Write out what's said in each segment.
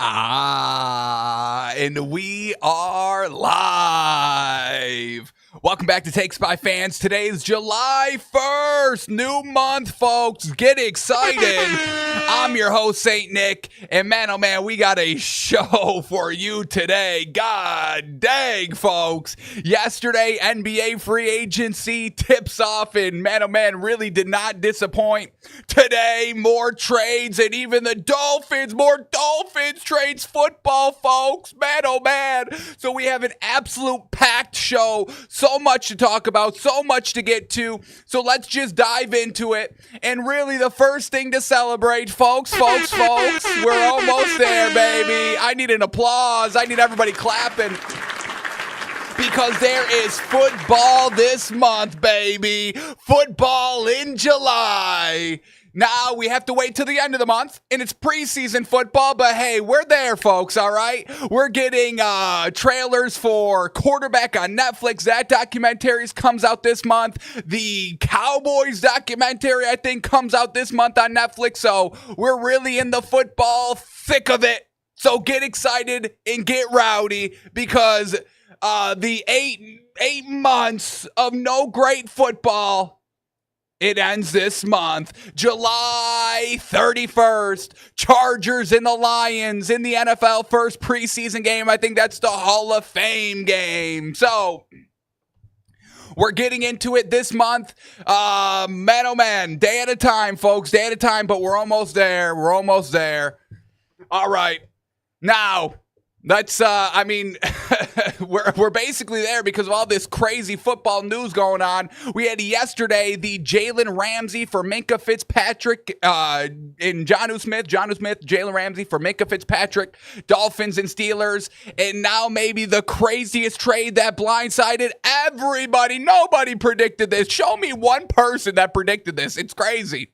And we are live. Welcome back to Takes by Fans. Today is July 1st. New month, folks. Get excited. I'm your host, St. Nick. And man, oh man, we got a show for you today. God dang, folks. Yesterday, NBA free agency tips off. And man, oh man, really did not disappoint. Today, more trades. And even the Dolphins, more Dolphins trades football, folks. Man, oh man. So we have an absolute packed show. So much to talk about, so much to get to. So let's just dive into it. And really, the first thing to celebrate, folks, we're almost there, baby. I need an applause. I need everybody clapping. Because there is football this month, baby. Football in July. Now, we have to wait till the end of the month, and it's preseason football, but hey, we're there, folks, all right? We're getting trailers for Quarterback on Netflix. That documentary comes out this month. The Cowboys documentary, I think, comes out this month on Netflix, so we're really in the football thick of it. So get excited and get rowdy, because the eight months of no great football, it ends this month, July 31st. Chargers and the Lions in the NFL first preseason game. I think that's the Hall of Fame game. So we're getting into it this month. Man, oh man, day at a time, folks, day at a time, but we're almost there. We're almost there. All right. Now, that's, we're basically there because of all this crazy football news going on. We had yesterday the Jalen Ramsey for Minkah Fitzpatrick and Jonnu Smith, Jalen Ramsey for Minkah Fitzpatrick, Dolphins and Steelers. And now maybe the craziest trade that blindsided everybody. Nobody predicted this. Show me one person that predicted this. It's crazy.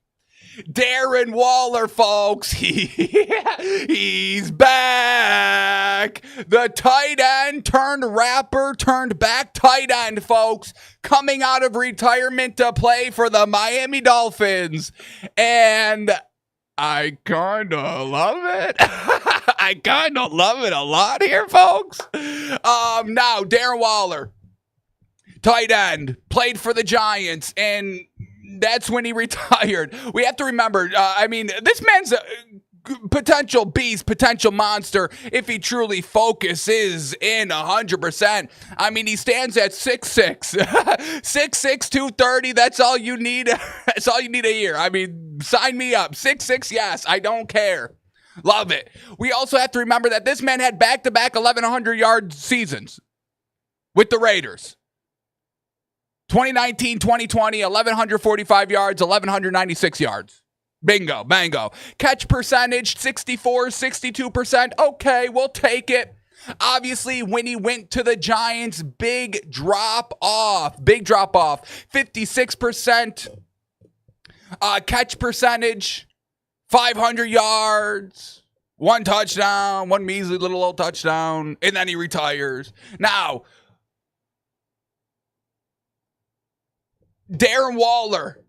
Darren Waller, folks, he's back. The tight end turned rapper turned back tight end, folks, coming out of retirement to play for the Miami Dolphins. And I kind of love it. I kind of love it a lot here, folks. Now, Darren Waller, tight end, played for the Giants, and that's when he retired. We have to remember, this man's a potential beast, potential monster if he truly focuses in 100%. I mean, he stands at 6'6", 6'6", 230. That's all you need. That's all you need a year. I mean, sign me up. 6'6", yes, I don't care. Love it. We also have to remember that this man had back-to-back 1,100-yard seasons with the Raiders. 2019, 2020, 1,145 yards, 1,196 yards. Bingo, bango. Catch percentage, 64, 62%. Okay, we'll take it. Obviously, when he went to the Giants, big drop off. 56% catch percentage, 500 yards, one touchdown, one measly little old touchdown, and then he retires. Now, Darren Waller,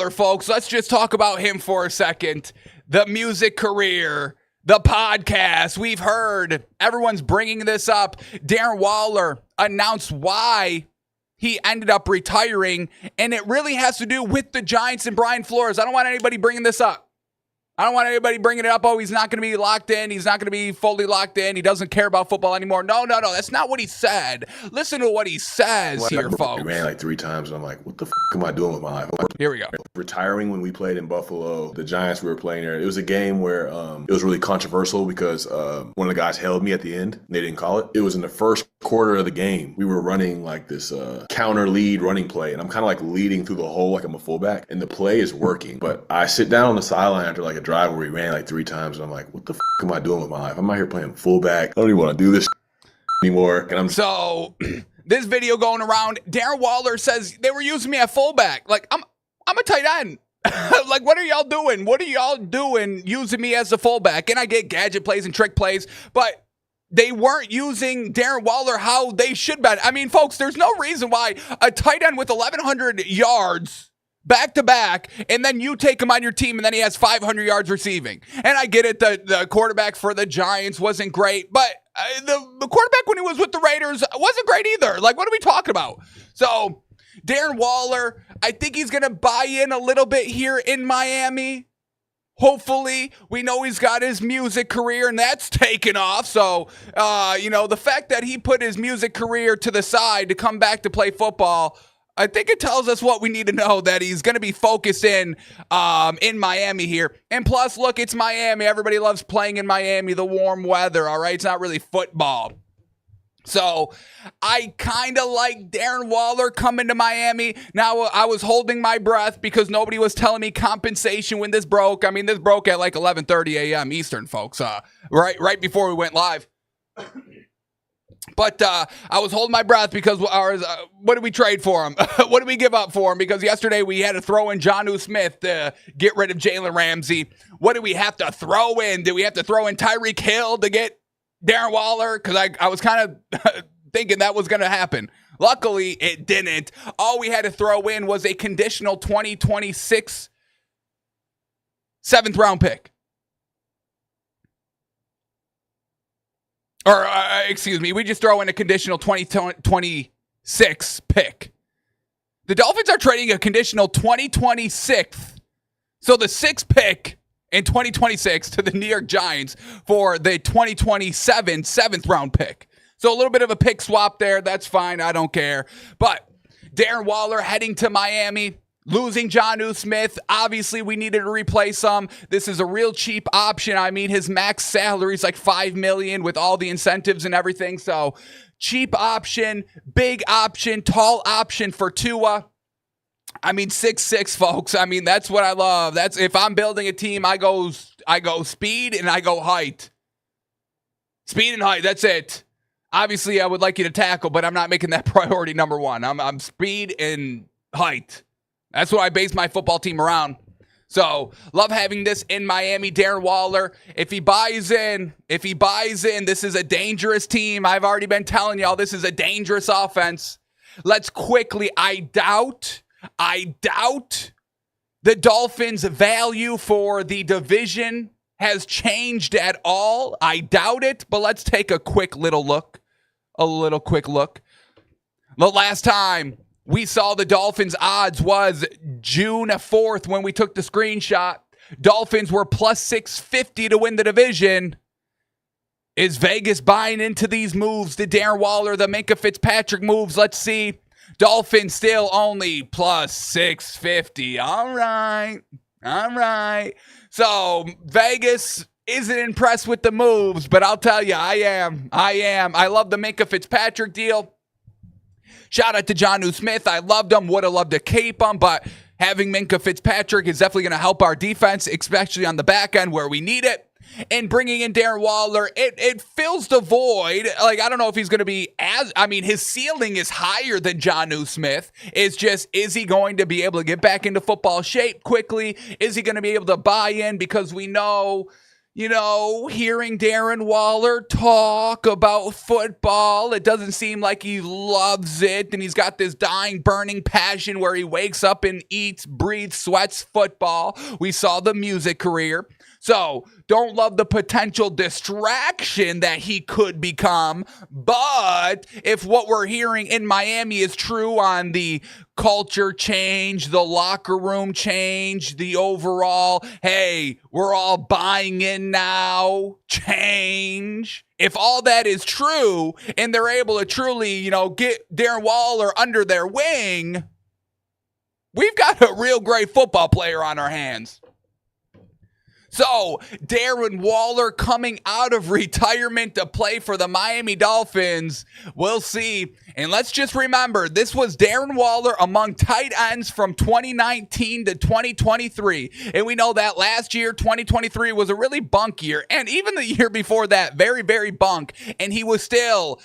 folks, let's just talk about him for a second. The music career, the podcast, we've heard, everyone's bringing this up. Darren Waller announced why he ended up retiring, and it really has to do with the Giants and Brian Flores. I don't want anybody bringing this up. I don't want anybody bringing it up. Oh, he's not going to be locked in. He's not going to be fully locked in. He doesn't care about football anymore. No. That's not what he said. Listen to what he says here, folks. I ran like 3 times, and I'm like, what the am I doing with my life? Here we go. Retiring when we played in Buffalo, the Giants we were playing there. It was a game where it was really controversial because one of the guys held me at the end. They didn't call it. It was in the first quarter of the game. We were running like this counter lead running play, and I'm kind of like leading through the hole like I'm a fullback, and the play is working. But I sit down on the sideline after like a drive where we ran like 3 times, and I'm like, what the am I doing with my life? I'm out here playing fullback. I don't even want to do this anymore. And So this video going around, Darren Waller says they were using me at fullback. Like, I'm a tight end. Like, what are y'all doing? What are y'all doing using me as a fullback? And I get gadget plays and trick plays, but they weren't using Darren Waller how they should be. I mean, folks, there's no reason why a tight end with 1,100 yards back to back, and then you take him on your team, and then he has 500 yards receiving. And I get it, the quarterback for the Giants wasn't great, but the quarterback when he was with the Raiders wasn't great either. Like, what are we talking about? So, Darren Waller, I think he's going to buy in a little bit here in Miami. Hopefully, we know he's got his music career, and that's taken off. So, the fact that he put his music career to the side to come back to play football, I think it tells us what we need to know, that he's going to be focused in Miami here. And plus, look, it's Miami. Everybody loves playing in Miami, the warm weather, all right? It's not really football. So I kind of like Darren Waller coming to Miami. Now, I was holding my breath because nobody was telling me compensation when this broke. I mean, this broke at like 11:30 a.m. Eastern, folks, right before we went live. But I was holding my breath because what did we trade for him? What did we give up for him? Because yesterday we had to throw in Jonnu Smith to get rid of Jalen Ramsey. What did we have to throw in? Did we have to throw in Tyreek Hill to get Darren Waller? Because I was kind of thinking that was going to happen. Luckily, it didn't. All we had to throw in was a conditional 2026 7th-round pick. Or, excuse me, we just throw in a conditional 2026 pick. The Dolphins are trading a conditional 2026, so the 6th pick in 2026 to the New York Giants for the 2027 7th-round pick. So a little bit of a pick swap there. That's fine. I don't care. But Darren Waller heading to Miami. Losing Jonnu Smith, obviously we needed to replace him. This is a real cheap option. I mean, his max salary is like $5 million with all the incentives and everything. So cheap option, big option, tall option for Tua. I mean, 6'6", folks. I mean, that's what I love. That's if I'm building a team, I go speed and I go height. Speed and height. That's it. Obviously, I would like you to tackle, but I'm not making that priority number one. I'm speed and height. That's what I base my football team around. So, love having this in Miami. Darren Waller, if he buys in, this is a dangerous team. I've already been telling y'all this is a dangerous offense. Let's quickly, I doubt the Dolphins' value for the division has changed at all. I doubt it, but let's take a quick look. The last time we saw the Dolphins' odds was June 4th when we took the screenshot. Dolphins were plus 650 to win the division. Is Vegas buying into these moves? The Darren Waller, the Minkah Fitzpatrick moves? Let's see. Dolphins still only plus 650. All right. So Vegas isn't impressed with the moves, but I'll tell you, I am. I love the Minkah Fitzpatrick deal. Shout out to Jonnu Smith. I loved him. Would have loved to keep him, but having Minkah Fitzpatrick is definitely going to help our defense, especially on the back end where we need it. And bringing in Darren Waller, it fills the void. Like, I don't know if he's going to be his ceiling is higher than Jonnu Smith. It's just, is he going to be able to get back into football shape quickly? Is he going to be able to buy in? Because we know, hearing Darren Waller talk about football, it doesn't seem like he loves it. And he's got this dying, burning passion where he wakes up and eats, breathes, sweats football. We saw the music career. So, don't love the potential distraction that he could become. But if what we're hearing in Miami is true on the culture change, the locker room change, the overall, hey, we're all buying in now, change. If all that is true and they're able to truly, get Darren Waller under their wing, we've got a real great football player on our hands. So, Darren Waller coming out of retirement to play for the Miami Dolphins. We'll see. And let's just remember, this was Darren Waller among tight ends from 2019 to 2023. And we know that last year, 2023, was a really bunk year. And even the year before that, very, very bunk. And he was still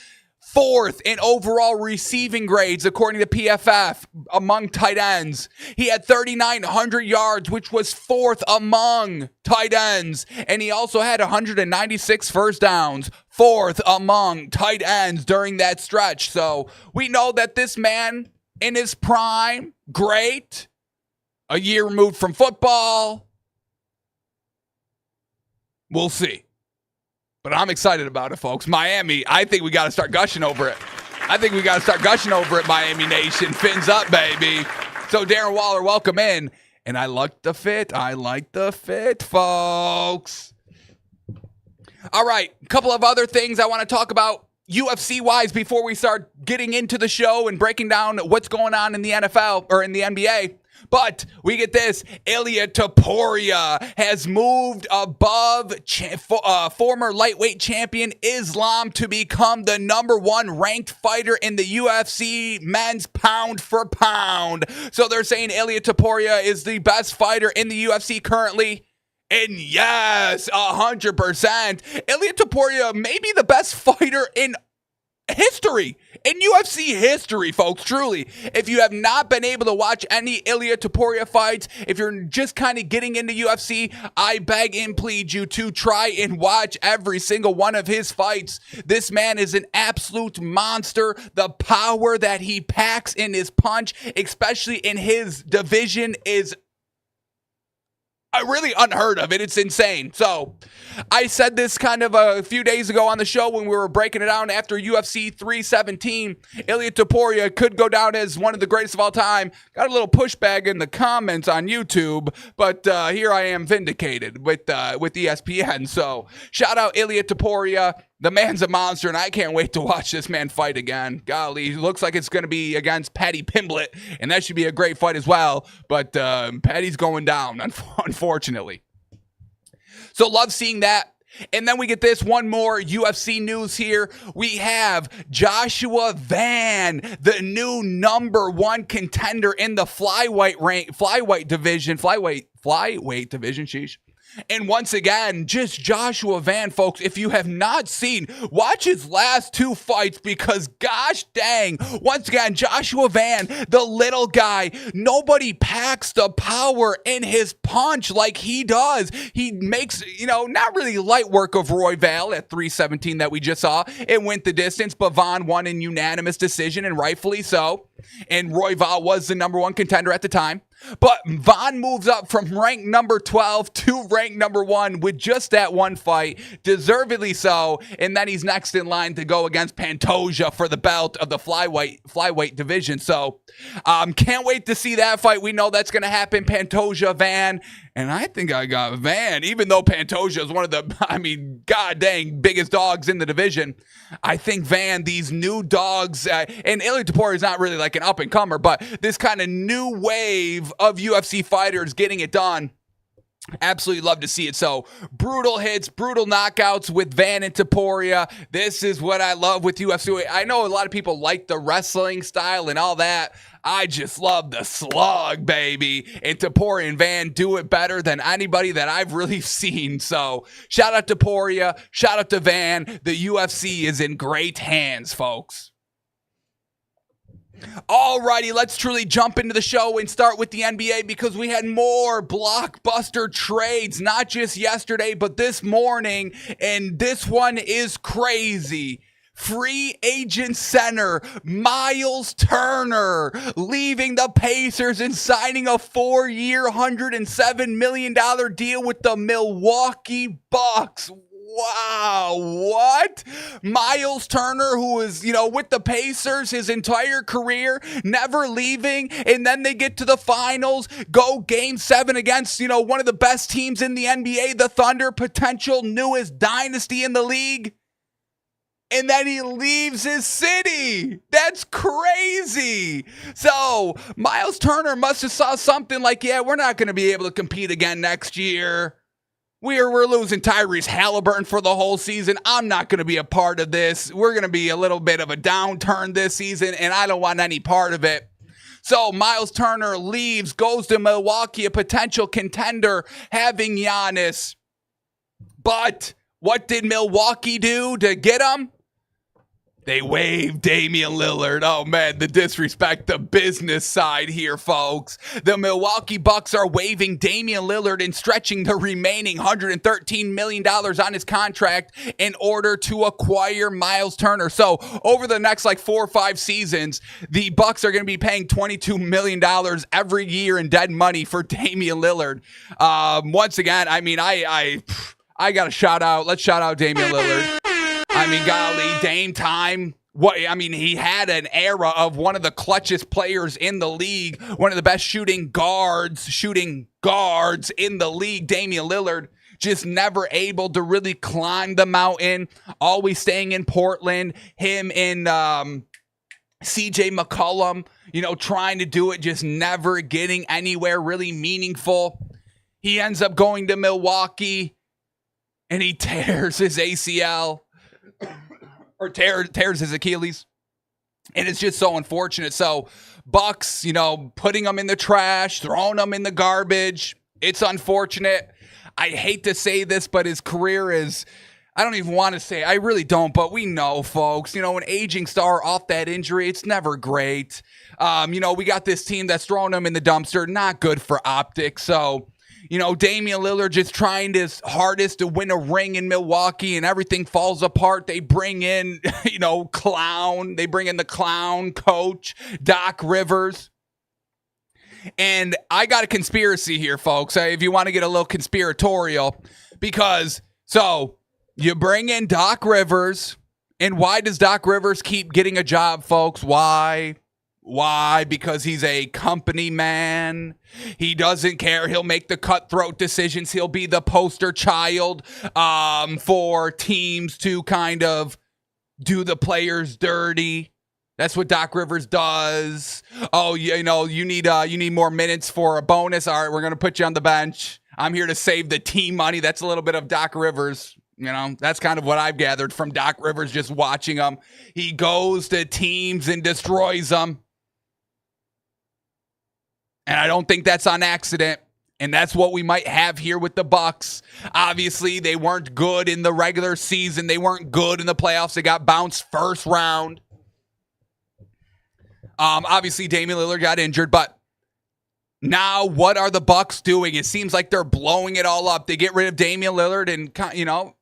4th in overall receiving grades, according to PFF, among tight ends. He had 3,900 yards, which was 4th among tight ends. And he also had 196 first downs, 4th among tight ends during that stretch. So we know that this man in his prime, great. a year removed from football. We'll see. But I'm excited about it, folks. Miami, I think we got to start gushing over it. Miami Nation. Fins up, baby. So Darren Waller, welcome in. And I like the fit. Folks. All right, a couple of other things I want to talk about UFC-wise before we start getting into the show and breaking down what's going on in the NFL or in the NBA. But we get this. Ilia Topuria has moved above former lightweight champion Islam to become the number 1 ranked fighter in the UFC men's pound for pound. So they're saying Ilia Topuria is the best fighter in the UFC currently. And yes, 100%. Ilia Topuria may be the best fighter in history, in UFC history, folks, truly. If you have not been able to watch any Ilia Topuria fights, if you're just kind of getting into UFC, I beg and plead you to try and watch every single one of his fights. This man is an absolute monster. The power that he packs in his punch, especially in his division, is really unheard of. It's insane. So I said this kind of a few days ago on the show when we were breaking it down after UFC 317. Ilia Topuria could go down as one of the greatest of all time. Got a little pushback in the comments on YouTube, but here I am vindicated with ESPN. So shout out Ilia Topuria. The man's a monster, and I can't wait to watch this man fight again. Golly, looks like it's going to be against Paddy Pimblett, and that should be a great fight as well. But Paddy's going down, unfortunately. So love seeing that. And then we get this one more UFC news here. We have Joshua Van, the new number 1 contender in the flyweight division, sheesh. And once again, just Joshua Van, folks, if you have not seen, watch his last 2 fights because gosh dang, once again, Joshua Van, the little guy, nobody packs the power in his punch like he does. He makes, not really light work of Royval at 317 that we just saw. It went the distance, but Van won in unanimous decision, and rightfully so. And Royval was the number 1 contender at the time. But Van moves up from rank number 12 to rank number 1 with just that one fight, deservedly so. And then he's next in line to go against Pantoja for the belt of the flyweight division. So can't wait to see that fight. We know that's going to happen. Pantoja, Van. And I think I got Van, even though Pantoja is one of the, god dang, biggest dogs in the division. I think Van, these new dogs, and Ilia Topuria is not really like an up-and-comer, but this kind of new wave of UFC fighters getting it done. Absolutely love to see it. So brutal hits, brutal knockouts with Van and Topuria. This is what I love with UFC. I know a lot of people like the wrestling style and all that. I just love the slug, baby. And Topuria and Van do it better than anybody that I've really seen. So shout out to Topuria, shout out to Van. The UFC is in great hands, folks. Alrighty, let's truly jump into the show and start with the NBA because we had more blockbuster trades, not just yesterday, but this morning, and this one is crazy. Free agent center Miles Turner leaving the Pacers and signing a 4-year, $107 million deal with the Milwaukee Bucks. Wow, what? Miles Turner, who was, with the Pacers his entire career, never leaving, and then they get to the finals, go game 7 against, one of the best teams in the NBA, the Thunder, potential newest dynasty in the league. And then he leaves his city. That's crazy. So Miles Turner must have saw something like, we're not going to be able to compete again next year. We're losing Tyrese Halliburton for the whole season. I'm not going to be a part of this. We're going to be a little bit of a downturn this season, and I don't want any part of it. So Miles Turner leaves, goes to Milwaukee, a potential contender, having Giannis. But what did Milwaukee do to get him? They waived Damian Lillard. Oh, man, the disrespect, the business side here, folks. The Milwaukee Bucks are waiving Damian Lillard and stretching the remaining $113 million on his contract in order to acquire Miles Turner. So over the next 4 or 5 seasons, the Bucks are going to be paying $22 million every year in dead money for Damian Lillard. Once again, I mean, I got to shout out. Let's shout out Damian Lillard. I mean, golly, Dame time. He had an era of one of the clutchest players in the league, one of the best shooting guards in the league, Damian Lillard, just never able to really climb the mountain, always staying in Portland, him and CJ McCollum, trying to do it, just never getting anywhere really meaningful. He ends up going to Milwaukee, and he tears his ACL. Or tears his Achilles. And it's just so unfortunate. So Bucks, putting them in the trash, throwing them in the garbage. It's unfortunate. I hate to say this, but his career is, I don't even want to say, I really don't, but we know, folks, an aging star off that injury, it's never great. We got this team that's throwing them in the dumpster, not good for optics. So, Damian Lillard just trying his hardest to win a ring in Milwaukee, and everything falls apart. They bring in, clown. They bring in the clown coach, Doc Rivers. And I got a conspiracy here, folks, if you want to get a little conspiratorial. Because, so, you bring in Doc Rivers, and why does Doc Rivers keep getting a job, folks? Why? Because he's a company man. He doesn't care. He'll make the cutthroat decisions. He'll be the poster child for teams to kind of do the players dirty. That's what Doc Rivers does. Oh, you need more minutes for a bonus. All right, we're going to put you on the bench. I'm here to save the team money. That's a little bit of Doc Rivers. That's kind of what I've gathered from Doc Rivers just watching him. He goes to teams and destroys them. And I don't think that's on accident. And that's what we might have here with the Bucks. Obviously, they weren't good in the regular season. They weren't good in the playoffs. They got bounced first round. Obviously, Damian Lillard got injured. But now, what are the Bucks doing? It seems like they're blowing it all up. They get rid of Damian Lillard. And,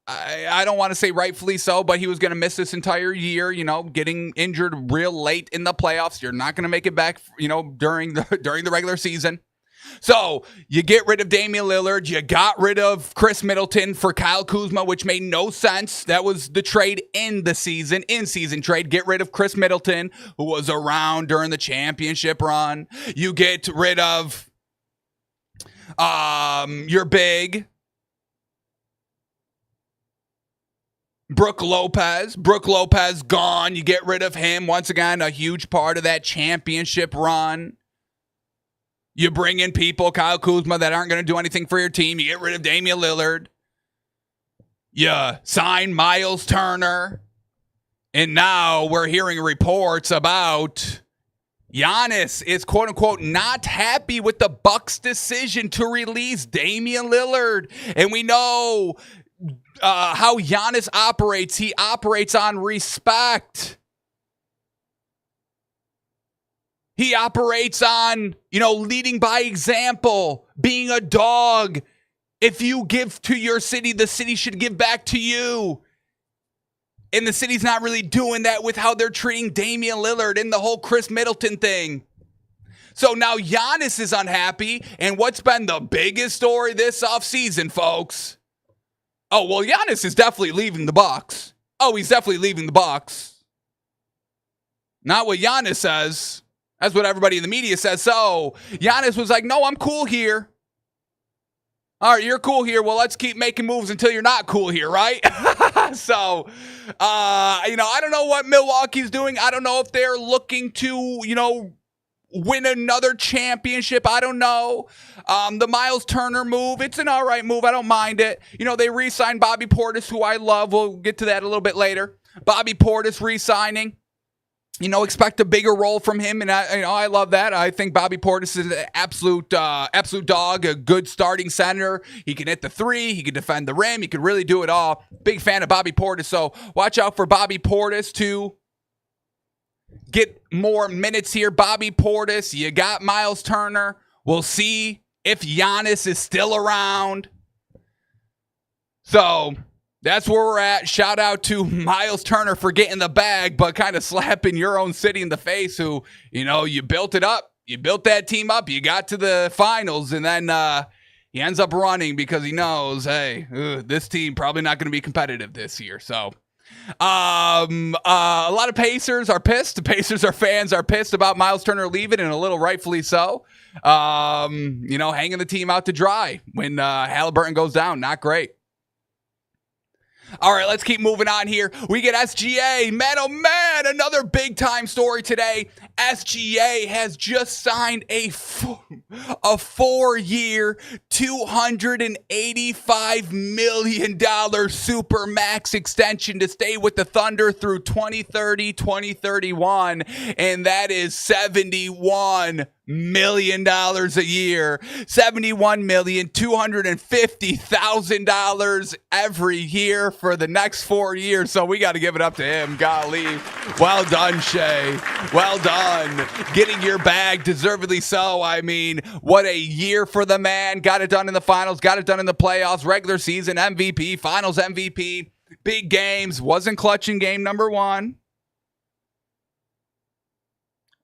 I don't want to say rightfully so, but he was going to miss this entire year, getting injured real late in the playoffs. You're not going to make it back, during the regular season. So you get rid of Damian Lillard. You got rid of Chris Middleton for Kyle Kuzma, which made no sense. That was the trade in-season trade. Get rid of Chris Middleton, who was around during the championship run. You get rid of your big Brook Lopez gone. You get rid of him. Once again, a huge part of that championship run. You bring in people, Kyle Kuzma, that aren't going to do anything for your team. You get rid of Damian Lillard. You sign Miles Turner. And now we're hearing reports about Giannis is, quote-unquote, not happy with the Bucks' decision to release Damian Lillard. And we know how Giannis operates. He operates on respect. He operates on, leading by example, being a dog. If you give to your city, the city should give back to you. And the city's not really doing that with how they're treating Damian Lillard and the whole Chris Middleton thing. So now Giannis is unhappy. And what's been the biggest story this offseason, folks? Oh, well, Giannis is definitely leaving the Bucks. Oh, he's definitely leaving the Bucks. Not what Giannis says. That's what everybody in the media says. So Giannis was like, no, I'm cool here. All right, you're cool here. Well, let's keep making moves until you're not cool here, right? So, I don't know what Milwaukee's doing. I don't know if they're looking to, win another championship. I don't know. The Miles Turner move, it's an all right move. I don't mind it. They re-signed Bobby Portis, who I love. We'll get to that a little bit later. Bobby Portis re-signing. Expect a bigger role from him, and I love that. I think Bobby Portis is an absolute dog, a good starting center. He can hit the three, he can defend the rim, he can really do it all. Big fan of Bobby Portis, so watch out for Bobby Portis to get more minutes here. Bobby Portis, you got Miles Turner. We'll see if Giannis is still around. So that's where we're at. Shout out to Miles Turner for getting the bag, but kind of slapping your own city in the face who, you built it up. You built that team up. You got to the finals, and then he ends up running because he knows, hey, this team probably not going to be competitive this year. So a lot of Pacers are pissed. The Pacers fans are pissed about Miles Turner leaving, and a little rightfully so. Hanging the team out to dry when Halliburton goes down. Not great. All right, let's keep moving on here. We get SGA. Man, oh man, another big-time story today. SGA has just signed a 4-year, $285 million Supermax extension to stay with the Thunder through 2030, 2031, and that is $71 million a year. $71,250,000 every year for the next 4 years. So we got to give it up to him. Golly. Well done, Shea. Well done. Getting your bag, deservedly so. I mean, what a year for the man. Got it done in the finals, got it done in the playoffs, regular season MVP, finals MVP, big games. Wasn't clutch in game number one.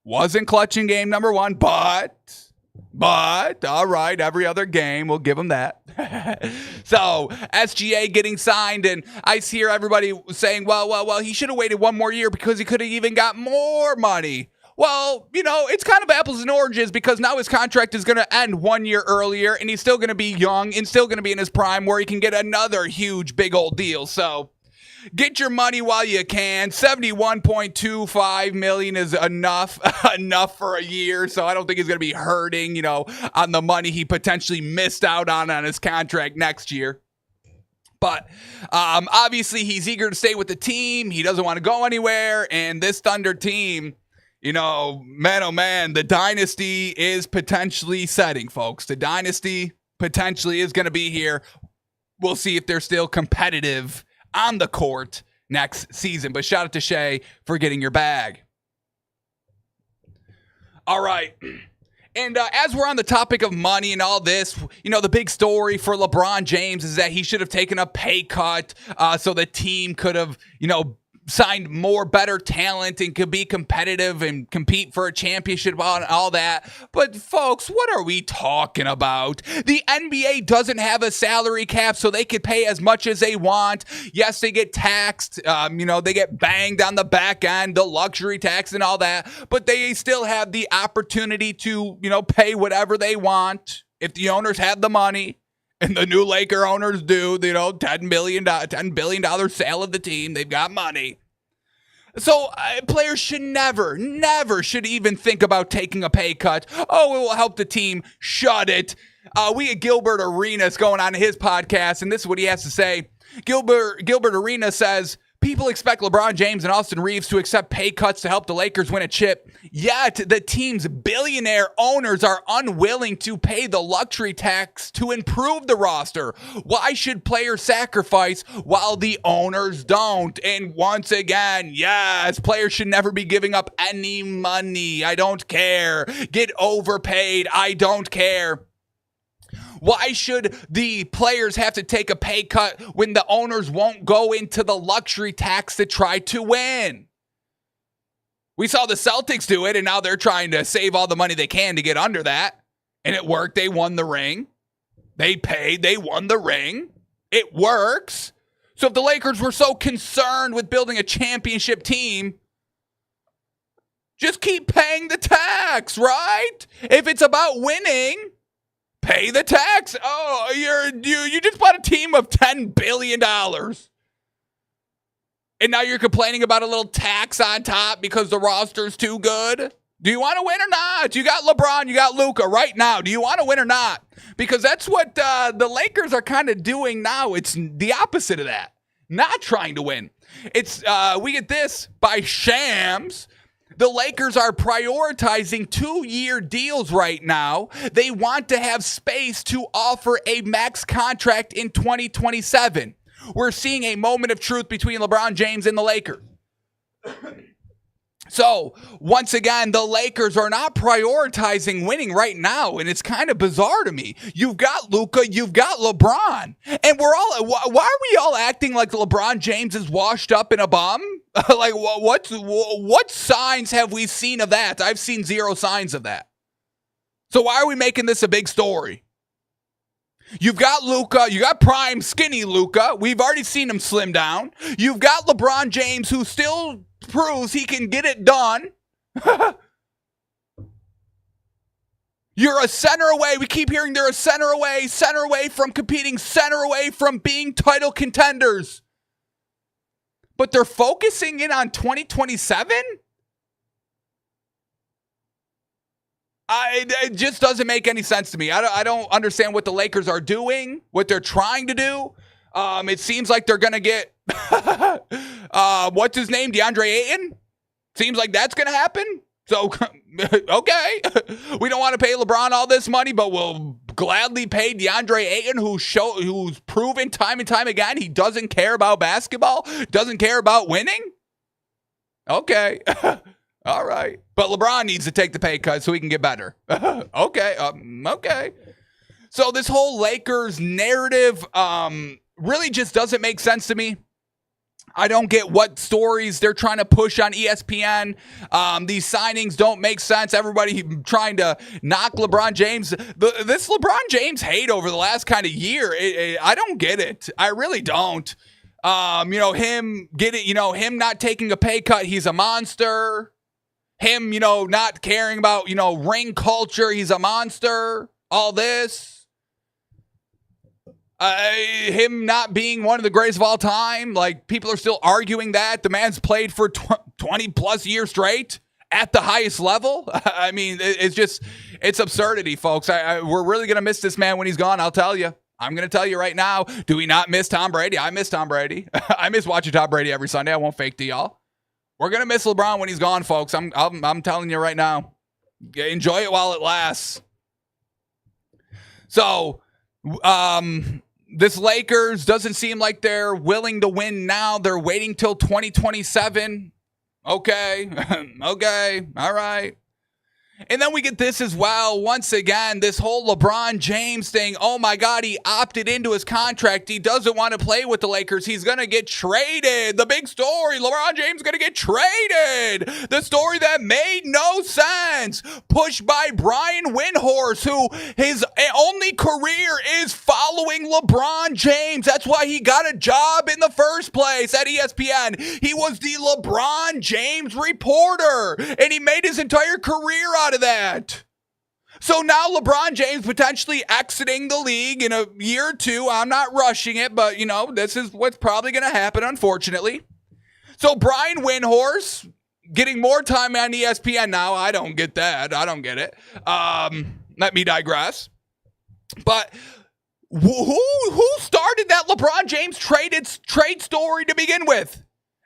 Wasn't clutch in game number one, but, all right, every other game, we'll give him that. So, SGA getting signed, and I hear everybody saying, well, he should have waited one more year because he could have even got more money. Well, it's kind of apples and oranges because now his contract is going to end 1 year earlier, and he's still going to be young and still going to be in his prime where he can get another huge, big old deal. So, get your money while you can. $71.25 million is enough for a year. So I don't think he's going to be hurting, on the money he potentially missed out on his contract next year. But obviously he's eager to stay with the team. He doesn't want to go anywhere. And this Thunder team, man, oh man, the dynasty is potentially setting, folks. The dynasty potentially is going to be here. We'll see if they're still competitive on the court next season. But shout out to Shea for getting your bag. All right. And as we're on the topic of money and all this, the big story for LeBron James is that he should have taken a pay cut so the team could have, signed more better talent and could be competitive and compete for a championship and all that. But folks, what are we talking about? The NBA doesn't have a salary cap, so they could pay as much as they want. Yes, they get taxed. They get banged on the back end, the luxury tax and all that, but they still have the opportunity to, pay whatever they want if the owners have the money. And the new Laker owners do, $10 billion sale of the team. They've got money. So players should never should even think about taking a pay cut. Oh, it will help the team. Shut it. We had Gilbert Arenas going on his podcast, and this is what he has to say. Gilbert Arenas says, people expect LeBron James and Austin Reeves to accept pay cuts to help the Lakers win a chip, yet the team's billionaire owners are unwilling to pay the luxury tax to improve the roster. Why should players sacrifice while the owners don't? And once again, yes, players should never be giving up any money. I don't care. Get overpaid. I don't care. Why should the players have to take a pay cut when the owners won't go into the luxury tax to try to win? We saw the Celtics do it, and now they're trying to save all the money they can to get under that. And it worked. They won the ring. They paid. They won the ring. It works. So if the Lakers were so concerned with building a championship team, just keep paying the tax, right? If it's about winning, pay the tax. Oh, you just bought a team of $10 billion. And now you're complaining about a little tax on top because the roster's too good? Do you want to win or not? You got LeBron, you got Luka right now. Do you want to win or not? Because that's what the Lakers are kind of doing now. It's the opposite of that. Not trying to win. It's we get this by Shams. The Lakers are prioritizing 2-year deals right now. They want to have space to offer a max contract in 2027. We're seeing a moment of truth between LeBron James and the Lakers. So, once again, the Lakers are not prioritizing winning right now, and it's kind of bizarre to me. You've got Luka, you've got LeBron, and why are we all acting like LeBron James is washed up in a bum? Like, what signs have we seen of that? I've seen zero signs of that. So why are we making this a big story? You've got Luka, you got prime skinny Luka. We've already seen him slim down. You've got LeBron James, who still proves he can get it done. You're a center away. We keep hearing they're a center away from competing, center away from being title contenders. But they're focusing in on 2027? It just doesn't make any sense to me. I don't understand what the Lakers are doing, what they're trying to do. It seems like they're going to get, what's his name, DeAndre Ayton? Seems like that's going to happen. So, okay. We don't want to pay LeBron all this money, but we'll gladly pay DeAndre Ayton, who's proven time and time again he doesn't care about basketball, doesn't care about winning. Okay. All right. But LeBron needs to take the pay cut so he can get better. Okay. Okay. So this whole Lakers narrative really just doesn't make sense to me. I don't get what stories they're trying to push on ESPN. These signings don't make sense. Everybody trying to knock LeBron James. This LeBron James hate over the last kind of year, I don't get it. I really don't. Him not taking a pay cut, he's a monster. Him, not caring about, ring culture, he's a monster. All this. Him not being one of the greatest of all time, like people are still arguing that. The man's played for 20 plus years straight at the highest level. I mean, it's absurdity, folks. We're really going to miss this man when he's gone, I'll tell you. I'm going to tell you right now, do we not miss Tom Brady? I miss Tom Brady. I miss watching Tom Brady every Sunday. I won't fake to y'all. We're going to miss LeBron when he's gone, folks. I'm telling you right now. Enjoy it while it lasts. So, this Lakers doesn't seem like they're willing to win now. They're waiting till 2027. Okay. Okay. All right. And then we get this as well. Once again, this whole LeBron James thing. Oh my God, he opted into his contract. He doesn't want to play with the Lakers. He's going to get traded. The big story, LeBron James going to get traded. The story that made no sense. Pushed by Brian Windhorst, who his only career is following LeBron James. That's why he got a job in the first place at ESPN. He was the LeBron James reporter, and he made his entire career out of that. So now LeBron James potentially exiting the league in a year or two. I'm not rushing it, but this is what's probably going to happen, unfortunately. So Brian Windhorst getting more time on ESPN now. I don't get that. I don't get it. Let me digress. But who started that LeBron James trade story to begin with?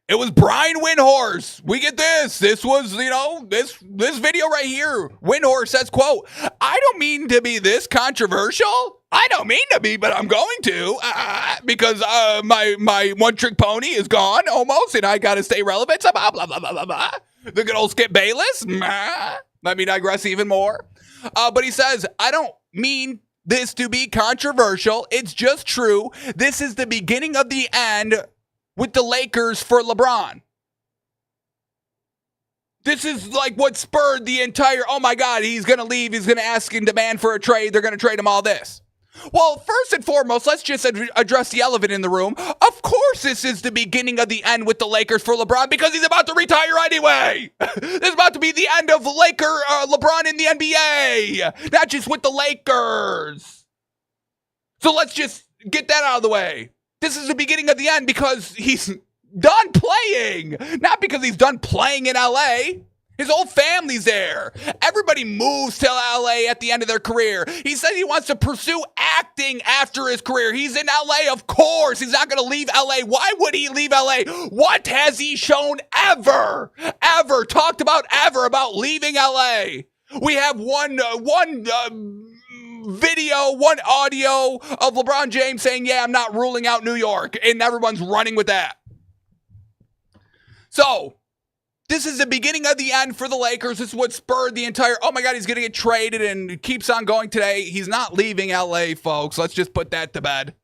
It was Brian Windhorst. We get this. This was, this video right here. Windhorst says, quote, "I don't mean to be this controversial. I don't mean to be, but I'm going to because my one-trick pony is gone almost, and I got to stay relevant. So blah, blah, blah, blah, blah. The good old Skip Bayless. Let me digress even more. But he says, I don't mean this to be controversial. It's just true. This is the beginning of the end with the Lakers for LeBron. This is like what spurred the entire, oh my God, he's going to leave. He's going to ask and demand for a trade. They're going to trade him all this. Well, first and foremost, let's just address the elephant in the room. Of course, this is the beginning of the end with the Lakers for LeBron because he's about to retire anyway. This is about to be the end of LeBron in the NBA, not just with the Lakers. So let's just get that out of the way. This is the beginning of the end because he's done playing, not because he's done playing in LA. His whole family's there. Everybody moves to LA at the end of their career. He said he wants to pursue acting after his career. He's in LA, of course. He's not going to leave LA. Why would he leave LA? What has he shown ever talked about leaving LA? We have one video, one audio of LeBron James saying, yeah, I'm not ruling out New York, and everyone's running with that. So, This is the beginning of the end for the Lakers. This is what spurred the entire, oh my God, he's going to get traded, and it keeps on going today. He's not leaving LA, folks. Let's just put that to bed.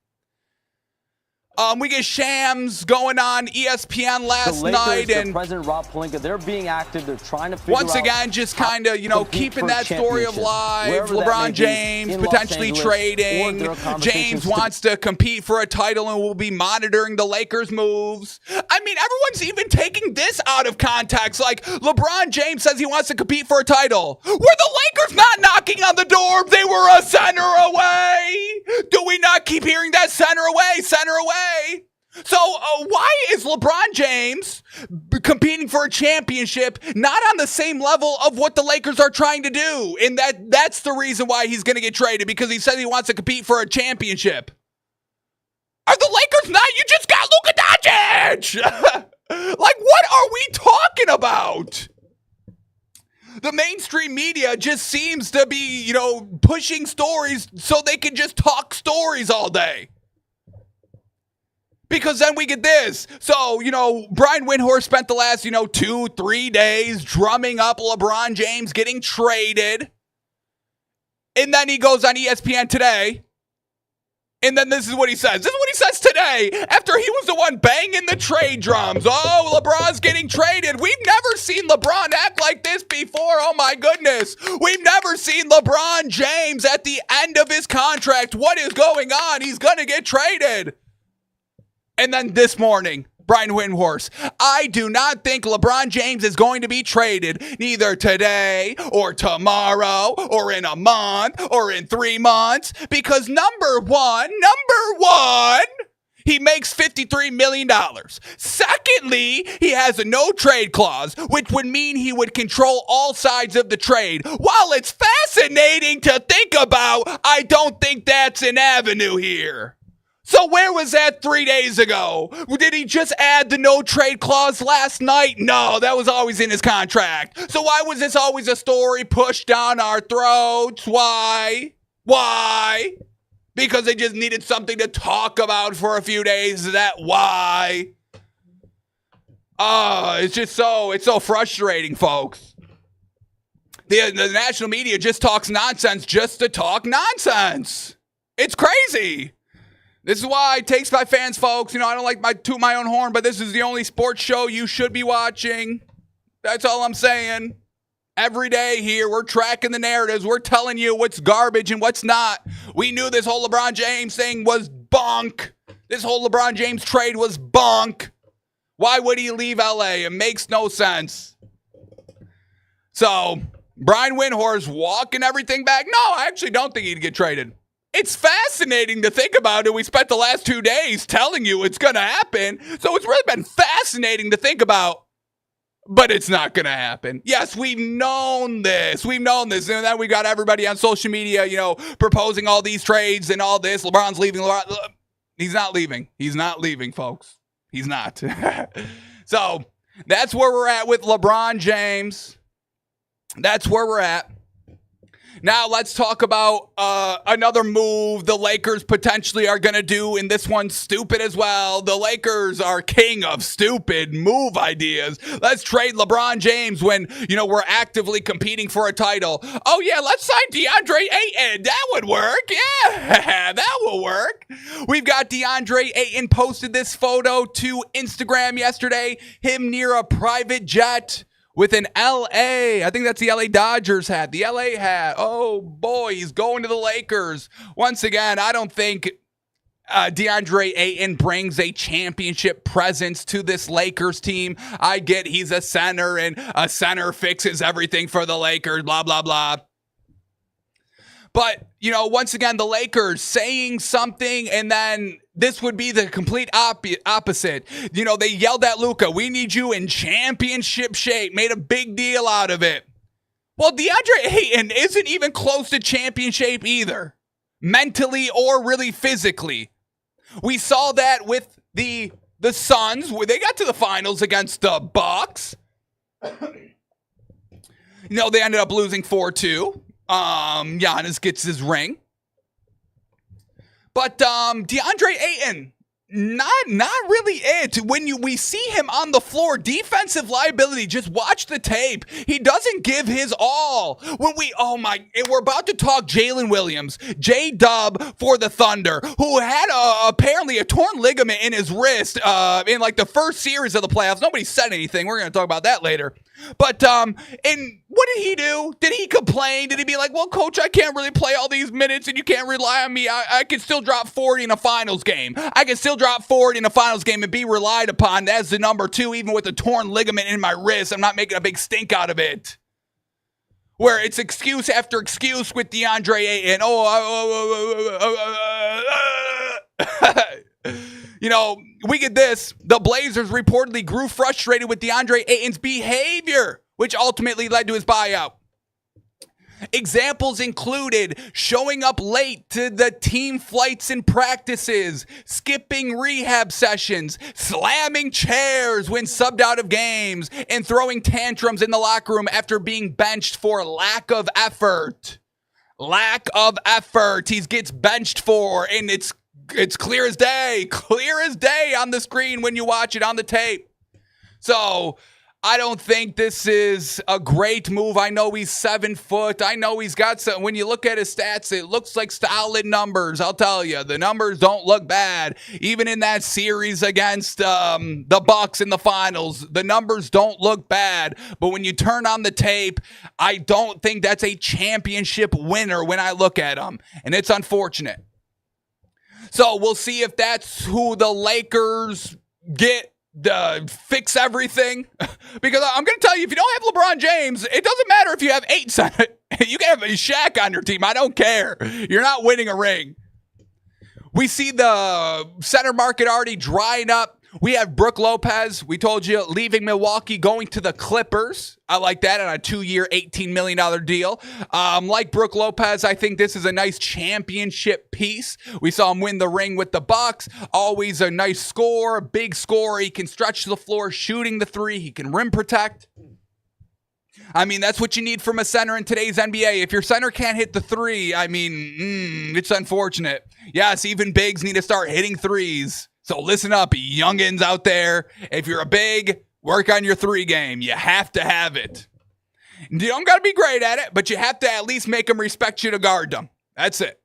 We get Shams going on ESPN last night, and President Rob Pelinka, they're being active. They're trying to figure once again, just kind of, keeping that story alive. LeBron James potentially trading. James wants to compete for a title and will be monitoring the Lakers' moves. I mean, everyone's even taking this out of context. Like, LeBron James says he wants to compete for a title. Were the Lakers not knocking on the door? They were a center away. Do we not keep hearing that center away, center away? So why is LeBron James competing for a championship not on the same level of what the Lakers are trying to do? And that's the reason why he's going to get traded, because he says he wants to compete for a championship. Are the Lakers not? You just got Luka Doncic! Like, what are we talking about? The mainstream media just seems to be, pushing stories so they can just talk stories all day. Because then we get this. So, Brian Windhorst spent the last, 2-3 days drumming up LeBron James getting traded. And then he goes on ESPN today. And then this is what he says. This is what he says today after he was the one banging the trade drums. Oh, LeBron's getting traded. We've never seen LeBron act like this before. Oh, my goodness. We've never seen LeBron James at the end of his contract. What is going on? He's going to get traded. And then this morning, Brian Windhorst, I do not think LeBron James is going to be traded neither today or tomorrow or in a month or in 3 months, because number one, he makes $53 million. Secondly, he has a no trade clause, which would mean he would control all sides of the trade. While it's fascinating to think about, I don't think that's an avenue here. So where was that 3 days ago? Did he just add the no trade clause last night? No, that was always in his contract. So why was this always a story pushed down our throats? Why? Because they just needed something to talk about for a few days. Is that why? It's so frustrating, folks. The national media just talks nonsense just to talk nonsense. It's crazy. This is why Takes by Fans, folks. I don't like toot my own horn, but this is the only sports show you should be watching. That's all I'm saying. Every day here, we're tracking the narratives. We're telling you what's garbage and what's not. We knew this whole LeBron James thing was bunk. This whole LeBron James trade was bunk. Why would he leave LA? It makes no sense. So, Brian Windhorst walking everything back. No, I actually don't think he'd get traded. It's fascinating to think about it. We spent the last 2 days telling you it's going to happen. So it's really been fascinating to think about. But it's not going to happen. Yes, we've known this. And then we got everybody on social media, proposing all these trades and all this. LeBron's leaving. He's not leaving. He's not leaving, folks. He's not. So that's where we're at with LeBron James. That's where we're at. Now let's talk about another move the Lakers potentially are going to do, and this one's stupid as well. The Lakers are king of stupid move ideas. Let's trade LeBron James when, we're actively competing for a title. Oh, yeah, let's sign DeAndre Ayton. That would work. Yeah, that will work. We've got DeAndre Ayton posted this photo to Instagram yesterday, him near a private jet with an LA, I think that's the LA Dodgers hat, the LA hat. Oh boy, he's going to the Lakers. Once again, I don't think DeAndre Ayton brings a championship presence to this Lakers team. I get he's a center and a center fixes everything for the Lakers, blah, blah, blah. But, once again, the Lakers saying something, and then this would be the complete opposite. They yelled at Luka, we need you in championship shape, made a big deal out of it. Well, DeAndre Ayton isn't even close to champion shape either, mentally or really physically. We saw that with the Suns, where they got to the finals against the Bucks. They ended up losing 4-2. Giannis gets his ring. But DeAndre Ayton, Not really it. When we see him on the floor, defensive liability, just watch the tape. He doesn't give his all. We're about to talk Jalen Williams, J-Dub for the Thunder, who had apparently a torn ligament in his wrist in like the first series of the playoffs. Nobody said anything. We're going to talk about that later. But, and what did he do? Did he complain? Did he be like, well, coach, I can't really play all these minutes and you can't rely on me. I can still drop 40 in a finals game. I can still drop 40 in a finals game and be relied upon as the number 2, even with a torn ligament in my wrist. I'm not making a big stink out of it. Where it's excuse after excuse with DeAndre Ayton. You know, we get this. The Blazers reportedly grew frustrated with DeAndre Ayton's behavior, which ultimately led to his buyout. Examples included showing up late to the team flights and practices, skipping rehab sessions, slamming chairs when subbed out of games, and throwing tantrums in the locker room after being benched for lack of effort. Lack of effort. He gets benched for, and it's clear as day on the screen when you watch it on the tape. So I don't think this is a great move. I know he's 7 foot. I know he's got some, when you look at his stats, it looks like solid numbers. I'll tell you, the numbers don't look bad. Even in that series against the Bucks in the finals, the numbers don't look bad. But when you turn on the tape, I don't think that's a championship winner when I look at him. And it's unfortunate. So we'll see if that's who the Lakers get to fix everything. Because I'm going to tell you, if you don't have LeBron James, it doesn't matter if you have 8 center. You can have a Shaq on your team. I don't care. You're not winning a ring. We see the center market already drying up. We have Brook Lopez, we told you, leaving Milwaukee, going to the Clippers. I like that on a 2-year, $18 million deal. Like Brook Lopez, I think this is a nice championship piece. We saw him win the ring with the Bucks. Always a nice scorer, big scorer. He can stretch the floor, shooting the 3. He can rim protect. I mean, that's what you need from a center in today's NBA. If your center can't hit the 3, I mean, it's unfortunate. Yes, even bigs need to start hitting 3s. So listen up, youngins out there. If you're a big, work on your 3 game. You have to have it. You don't got to be great at it, but you have to at least make them respect you to guard them. That's it.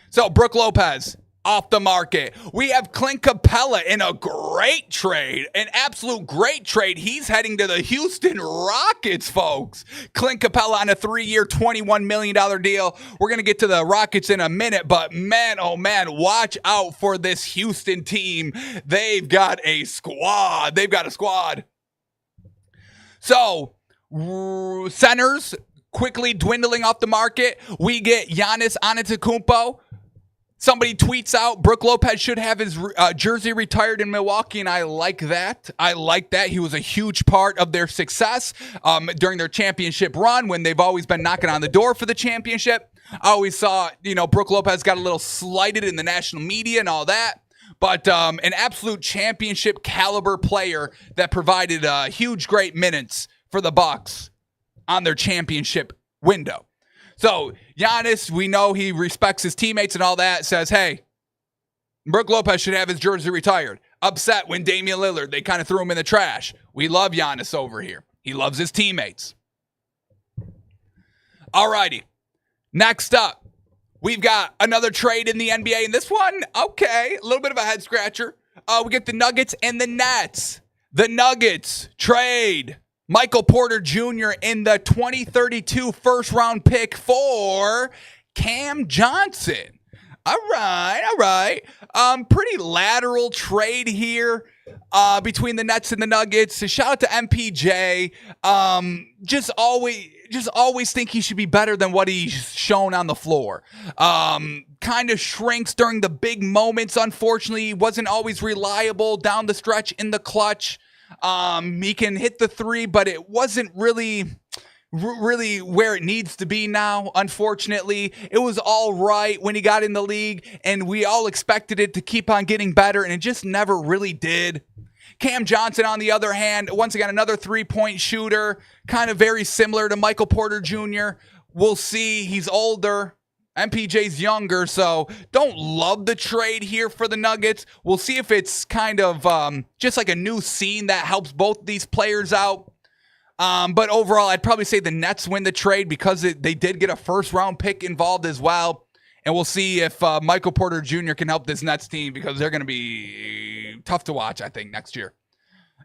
So Brook Lopez, off the market. We have Clint Capella in a great trade, an absolute great trade. He's heading to the Houston Rockets, folks. Clint Capella on a 3-year, $21 million deal. We're going to get to the Rockets in a minute, but man, oh man, watch out for this Houston team. They've got a squad. So, centers quickly dwindling off the market. We get Giannis Antetokounmpo. Somebody tweets out, Brook Lopez should have his jersey retired in Milwaukee, and I like that. He was a huge part of their success during their championship run when they've always been knocking on the door for the championship. I always saw, Brook Lopez got a little slighted in the national media and all that. But an absolute championship caliber player that provided huge, great minutes for the Bucks on their championship window. So Giannis, we know he respects his teammates and all that, says, hey, Brook Lopez should have his jersey retired. Upset when Damian Lillard, they kind of threw him in the trash. We love Giannis over here. He loves his teammates. All righty. Next up, we've got another trade in the NBA. And this one, okay, a little bit of a head scratcher. We get the Nuggets and the Nets. The Nuggets trade Michael Porter Jr. in the 2032 first-round pick for Cam Johnson. All right. Pretty lateral trade here between the Nets and the Nuggets. So shout out to MPJ. Just always think he should be better than what he's shown on the floor. Kind of shrinks during the big moments. Unfortunately, he wasn't always reliable down the stretch in the clutch. He can hit the 3, but it wasn't really where it needs to be now. Unfortunately, it was all right when he got in the league, and we all expected it to keep on getting better, and it just never really did. Cam Johnson, on the other hand, once again, another 3-point shooter, kind of very similar to Michael Porter Jr. We'll see. He's older. MPJ's younger, so don't love the trade here for the Nuggets. We'll see if it's kind of just like a new scene that helps both these players out. But overall, I'd probably say the Nets win the trade because they did get a first-round pick involved as well. And we'll see if Michael Porter Jr. can help this Nets team because they're going to be tough to watch, I think, next year.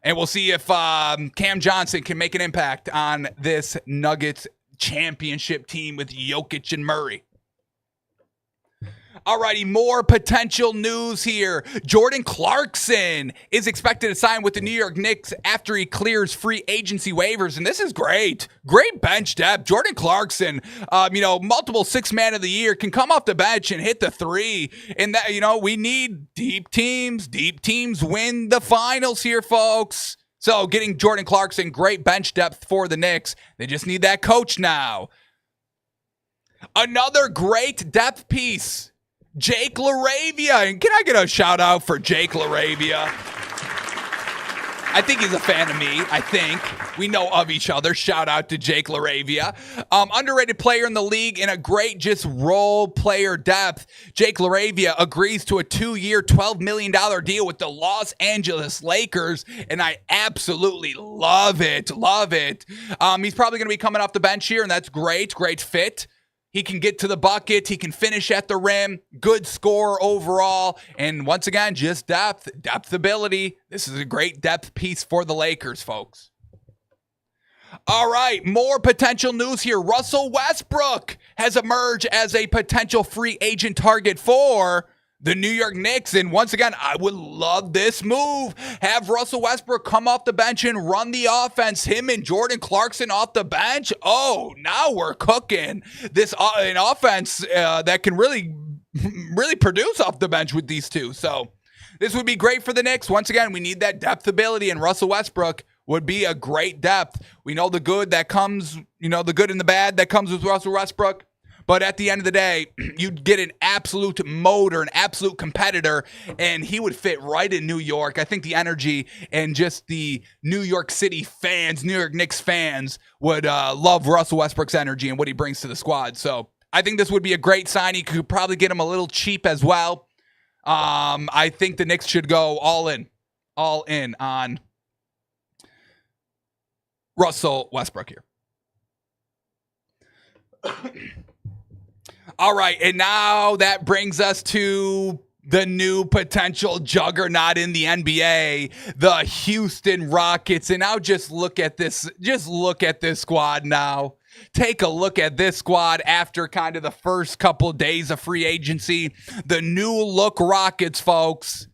And we'll see if Cam Johnson can make an impact on this Nuggets championship team with Jokic and Murray. Alrighty, more potential news here. Jordan Clarkson is expected to sign with the New York Knicks after he clears free agency waivers, and this is great. Great bench depth. Jordan Clarkson, multiple sixth man of the year, can come off the bench and hit the three. And that, we need deep teams. Deep teams win the finals here, folks. So getting Jordan Clarkson, great bench depth for the Knicks. They just need that coach now. Another great depth piece. Jake LaRavia. And can I get a shout out for Jake LaRavia? I think he's a fan of me. I think we know of each other. Shout out to Jake LaRavia. Underrated player in the league and a great just role player depth. Jake LaRavia agrees to a 2-year, $12 million deal with the Los Angeles Lakers, and I absolutely love it. Love it. He's probably going to be coming off the bench here, and that's great. Great fit. He can get to the bucket. He can finish at the rim. Good score overall. And once again, just depth ability. This is a great depth piece for the Lakers, folks. All right, more potential news here. Russell Westbrook has emerged as a potential free agent target for the New York Knicks. And once again, I would love this move. Have Russell Westbrook come off the bench and run the offense. Him and Jordan Clarkson off the bench. Oh, now we're cooking. This an offense that can really produce off the bench with these two. So this would be great for the Knicks. Once again, we need that depth ability, and Russell Westbrook would be a great depth. We know the good that comes, the good and the bad that comes with Russell Westbrook. But at the end of the day, you'd get an absolute motor, an absolute competitor, and he would fit right in New York. I think the energy and just the New York City fans, New York Knicks fans, would love Russell Westbrook's energy and what he brings to the squad. So I think this would be a great sign. You could probably get him a little cheap as well. I think the Knicks should go all in on Russell Westbrook here. All right, and now that brings us to the new potential juggernaut in the NBA, the Houston Rockets. And now just look at this squad now. Take a look at this squad after kind of the first couple days of free agency. The new look Rockets, folks,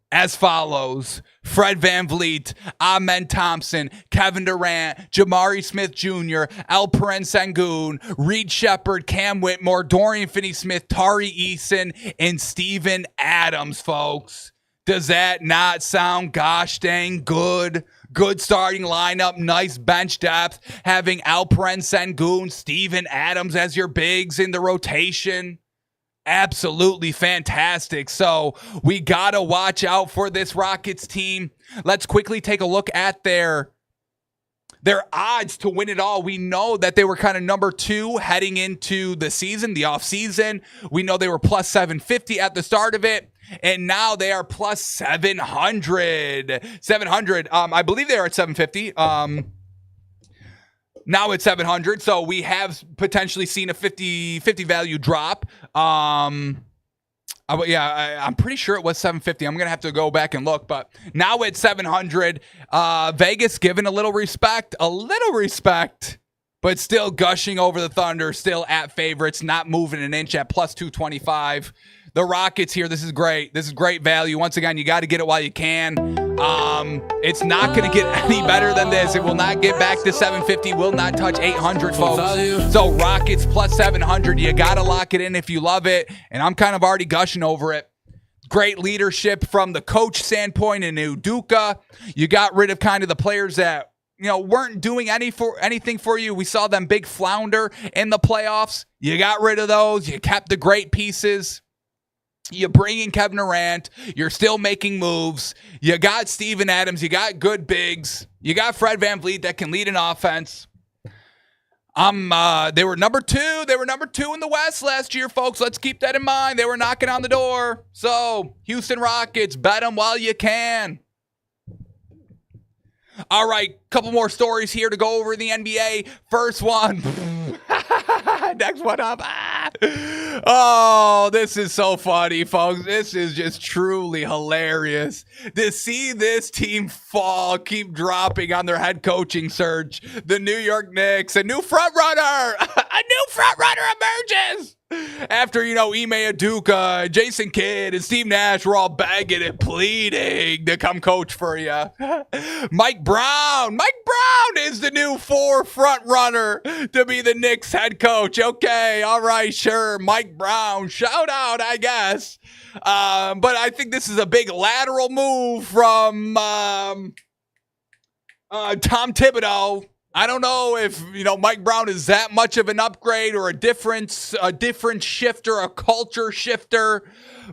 as follows: Fred VanVleet, Amen Thompson, Kevin Durant, Jabari Smith Jr., Alperen Sengun, Reed Shepard, Cam Whitmore, Dorian Finney-Smith, Tari Eason, and Steven Adams, folks. Does that not sound gosh dang good? Good starting lineup, nice bench depth, having Alperen Sengun, Steven Adams as your bigs in the rotation. Absolutely fantastic. So we got to watch out for this Rockets team. Let's quickly take a look at their odds to win it all. We know that they were kind of number 2 heading into the season, the offseason. We know they were plus 750 at the start of it, and now they are plus 700. I believe they are at 750. Now it's 700, so we have potentially seen a 50 value drop. I'm pretty sure it was 750. I'm going to have to go back and look, but now it's 700. Vegas giving a little respect, but still gushing over the Thunder, still at favorites, not moving an inch at plus 225. The Rockets here, this is great. This is great value. Once again, you got to get it while you can. It's not going to get any better than this. It will not get back to 750, will not touch 800, folks. So Rockets plus 700, you got to lock it in if you love it. And I'm kind of already gushing over it. Great leadership from the coach standpoint in Udoka. You got rid of kind of the players that, weren't doing anything for you. We saw them big flounder in the playoffs. You got rid of those. You kept the great pieces. You bring in Kevin Durant. You're still making moves. You got Steven Adams. You got good bigs. You got Fred VanVleet that can lead an offense. They were number 2. They were number 2 in the West last year, folks. Let's keep that in mind. They were knocking on the door. So, Houston Rockets, bet them while you can. All right, couple more stories here to go over in the NBA. First one. Next one up. Oh, this is so funny, folks. This is just truly hilarious. To see this team fall, keep dropping on their head coaching search. The New York Knicks, a new front runner. A new front runner emerges. After, Ime Udoka, Jason Kidd, and Steve Nash were all begging and pleading to come coach for you. Mike Brown. Mike Brown is the new front runner to be the Knicks head coach. Okay, all right, sure. Mike Brown. Shout out, I guess. But I think this is a big lateral move from Tom Thibodeau. I don't know if, Mike Brown is that much of an upgrade or a different shifter, a culture shifter,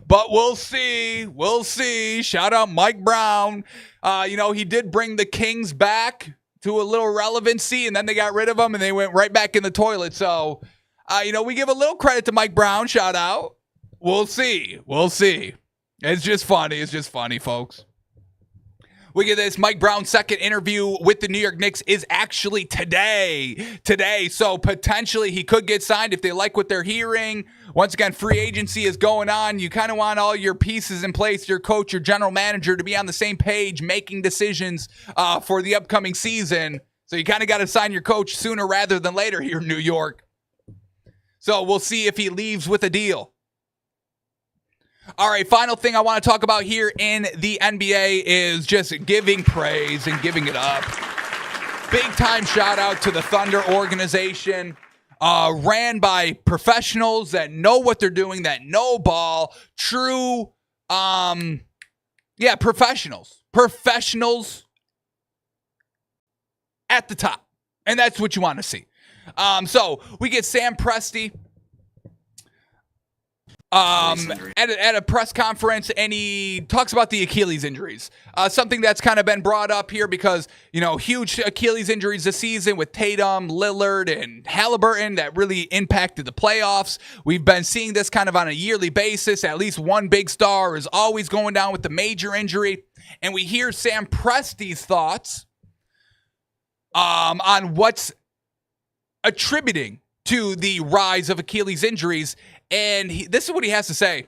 but we'll see. We'll see. Shout out Mike Brown. He did bring the Kings back to a little relevancy, and then they got rid of them, and they went right back in the toilet. So, we give a little credit to Mike Brown. Shout out. We'll see. We'll see. It's just funny. It's just funny, folks. We get this. Mike Brown's second interview with the New York Knicks is actually today. So potentially he could get signed if they like what they're hearing. Once again, free agency is going on. You kind of want all your pieces in place, your coach, your general manager, to be on the same page, making decisions for the upcoming season. So you kind of got to sign your coach sooner rather than later here in New York. So we'll see if he leaves with a deal. All right, final thing I want to talk about here in the NBA is just giving praise and giving it up. Big time shout out to the Thunder organization, ran by professionals that know what they're doing, that know ball, true, professionals at the top. And that's what you want to see. So we get Sam Presti at a press conference, and he talks about the Achilles injuries. Something that's kind of been brought up here because, huge Achilles injuries this season with Tatum, Lillard, and Halliburton that really impacted the playoffs. We've been seeing this kind of on a yearly basis. At least one big star is always going down with the major injury. And we hear Sam Presti's thoughts on what's attributing to the rise of Achilles injuries. And this is what he has to say.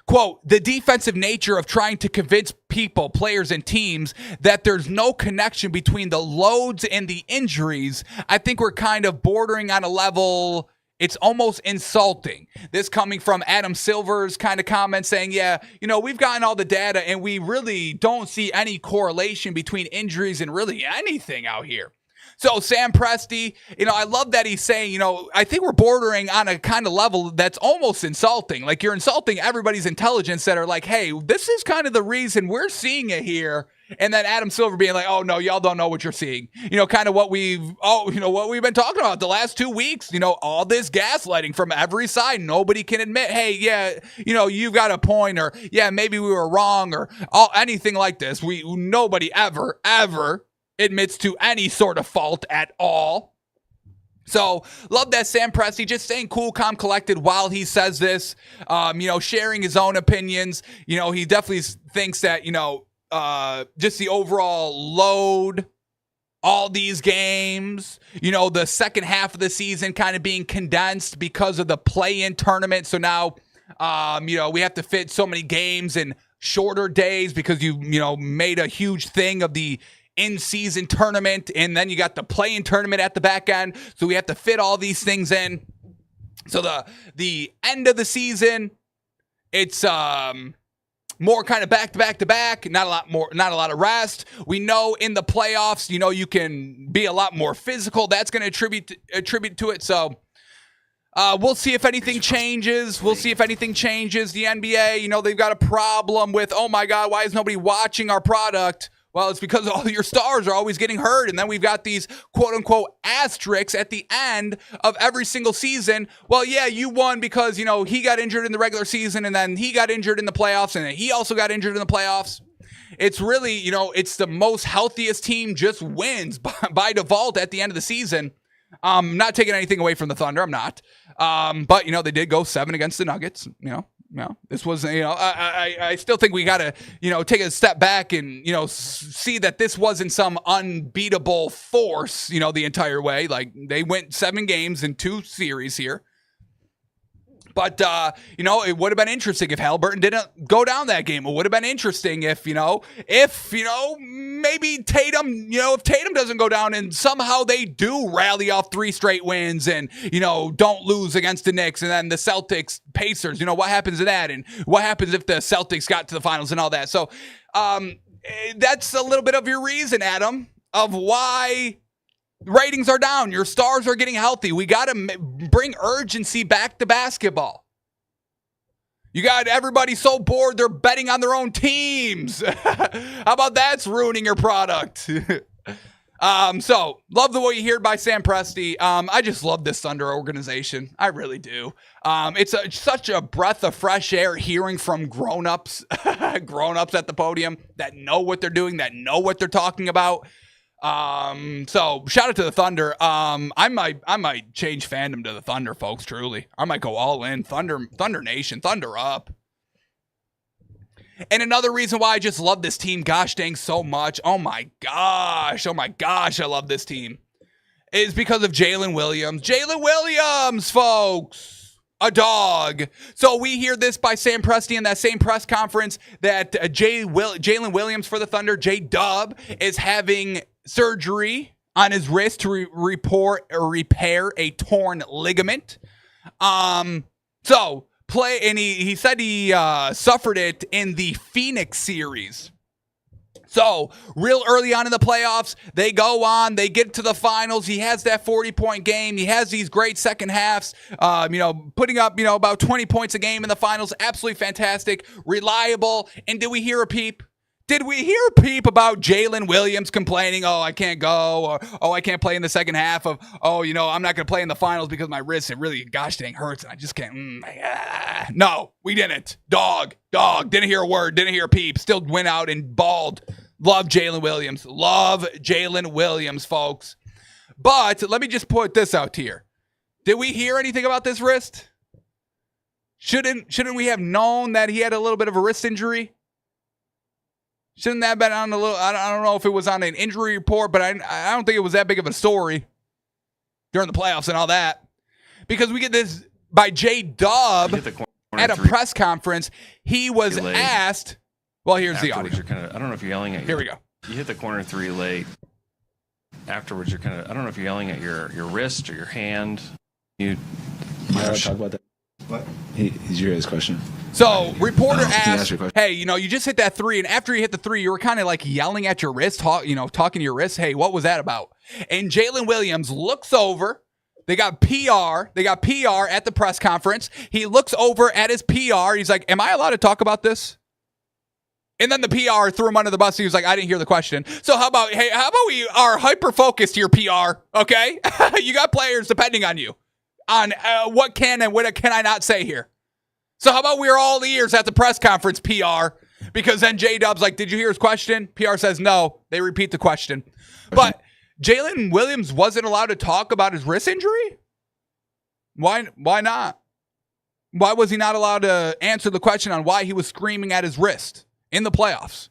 Quote, the defensive nature of trying to convince people, players, and teams that there's no connection between the loads and the injuries. I think we're kind of bordering on a level, it's almost insulting. This coming from Adam Silver's kind of comment saying, we've gotten all the data and we really don't see any correlation between injuries and really anything out here. So Sam Presti, I love that he's saying, I think we're bordering on a kind of level that's almost insulting. Like you're insulting everybody's intelligence that are like, hey, this is kind of the reason we're seeing it here. And then Adam Silver being like, oh no, y'all don't know what you're seeing. Kind of what we've been talking about the last 2 weeks, all this gaslighting from every side. Nobody can admit, hey, you've got a point, or maybe we were wrong, or anything like this. Nobody ever admits to any sort of fault at all. So, love that Sam Presti just staying cool, calm, collected while he says this, sharing his own opinions. He definitely thinks that, just the overall load, all these games, the second half of the season kind of being condensed because of the play-in tournament. So now, we have to fit so many games in shorter days because you made a huge thing of the in-season tournament, and then you got the play-in tournament at the back end, so we have to fit all these things in. So the end of the season, it's more kind of back, not a lot of rest. We know in the playoffs, you can be a lot more physical. That's going to attribute to it. So we'll see if anything changes. The NBA, they've got a problem with, oh my God, why is nobody watching our product? Well, it's because all your stars are always getting hurt. And then we've got these quote-unquote asterisks at the end of every single season. Well, you won because, he got injured in the regular season, and then he got injured in the playoffs, and then he also got injured in the playoffs. It's really, it's the most healthiest team just wins by default at the end of the season. Not taking anything away from the Thunder. I'm not. But, they did go 7 against the Nuggets. This was, I still think we got to, take a step back and, see that this wasn't some unbeatable force, the entire way. Like, they went 7 games in 2 series here. But, it would have been interesting if Haliburton didn't go down that game. It would have been interesting if, maybe Tatum, if Tatum doesn't go down and somehow they do rally off 3 straight wins and, don't lose against the Knicks and then the Celtics, Pacers, what happens to that? And what happens if the Celtics got to the finals and all that? So, that's a little bit of your reason, Adam, of why ratings are down. Your stars are getting healthy. We got to bring urgency back to basketball. You got everybody so bored they're betting on their own teams. How about that's ruining your product? So love the way you hear it by Sam Presti. I just love this Thunder organization. I really do. It's such a breath of fresh air hearing from grown-ups at the podium that know what they're doing, that know what they're talking about. So shout out to the Thunder. I might change fandom to the Thunder, folks, truly. I might go all in. Thunder Nation, Thunder up. And another reason why I just love this team, gosh dang, so much. Oh my gosh, I love this team. Is because of Jalen Williams. Jalen Williams, folks. A dog. So we hear this by Sam Presti in that same press conference that Jalen Williams for the Thunder, J-Dub, is having surgery on his wrist to repair a torn ligament. He said he suffered it in the Phoenix series. So, real early on in the playoffs, they go on, they get to the finals. He has that 40-point game. He has these great second halves, putting up, about 20 points a game in the finals. Absolutely fantastic, reliable. And did we hear a peep? Did we hear a peep about Jalen Williams complaining, oh, I can't go, or, oh, I can't play in the second half of, oh, I'm not going to play in the finals because my wrist, it really, gosh dang, hurts, and I just can't. No, we didn't. Dog. Didn't hear a word, didn't hear a peep. Still went out and balled. Love Jalen Williams. Love Jalen Williams, folks. But let me just put this out here. Did we hear anything about this wrist? Shouldn't we have known that he had a little bit of a wrist injury? Shouldn't that have been on a little, I don't know if it was on an injury report, but I don't think it was that big of a story during the playoffs and all that. Because we get this by J-Dub at a press conference. He was asked, well, here's the audio. I don't know if you're yelling at Here we go. You hit the corner 3 late. Afterwards, I don't know if you're yelling at your wrist or your hand. Talk about that. What? He's your his question. So, reporter asked, hey, you just hit that 3, and after you hit the 3, you were kind of like yelling at your wrist, talking to your wrist. Hey, what was that about? And Jalen Williams looks over. They got PR at the press conference. He looks over at his PR. He's like, am I allowed to talk about this? And then the PR threw him under the bus. He was like, I didn't hear the question. So how about we are hyper-focused here, PR, okay? You got players depending on you on what can and what can I not say here. So how about we're all ears at the press conference, PR? Because then J-Dub's like, did you hear his question? PR says no. They repeat the question. But Jalen Williams wasn't allowed to talk about his wrist injury? Why not? Why was he not allowed to answer the question on why he was screaming at his wrist in the playoffs?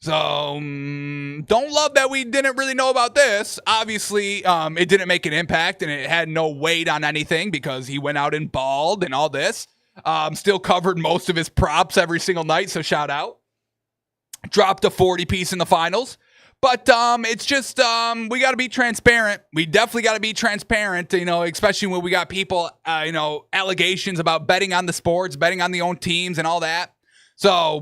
So, don't love that we didn't really know about this. Obviously, it didn't make an impact, and it had no weight on anything because he went out and balled and all this. Still covered most of his props every single night, so shout out. Dropped a 40-piece in the finals. But it's just, we got to be transparent. We definitely got to be transparent, especially when we got people, allegations about betting on the sports, betting on the own teams and all that. So,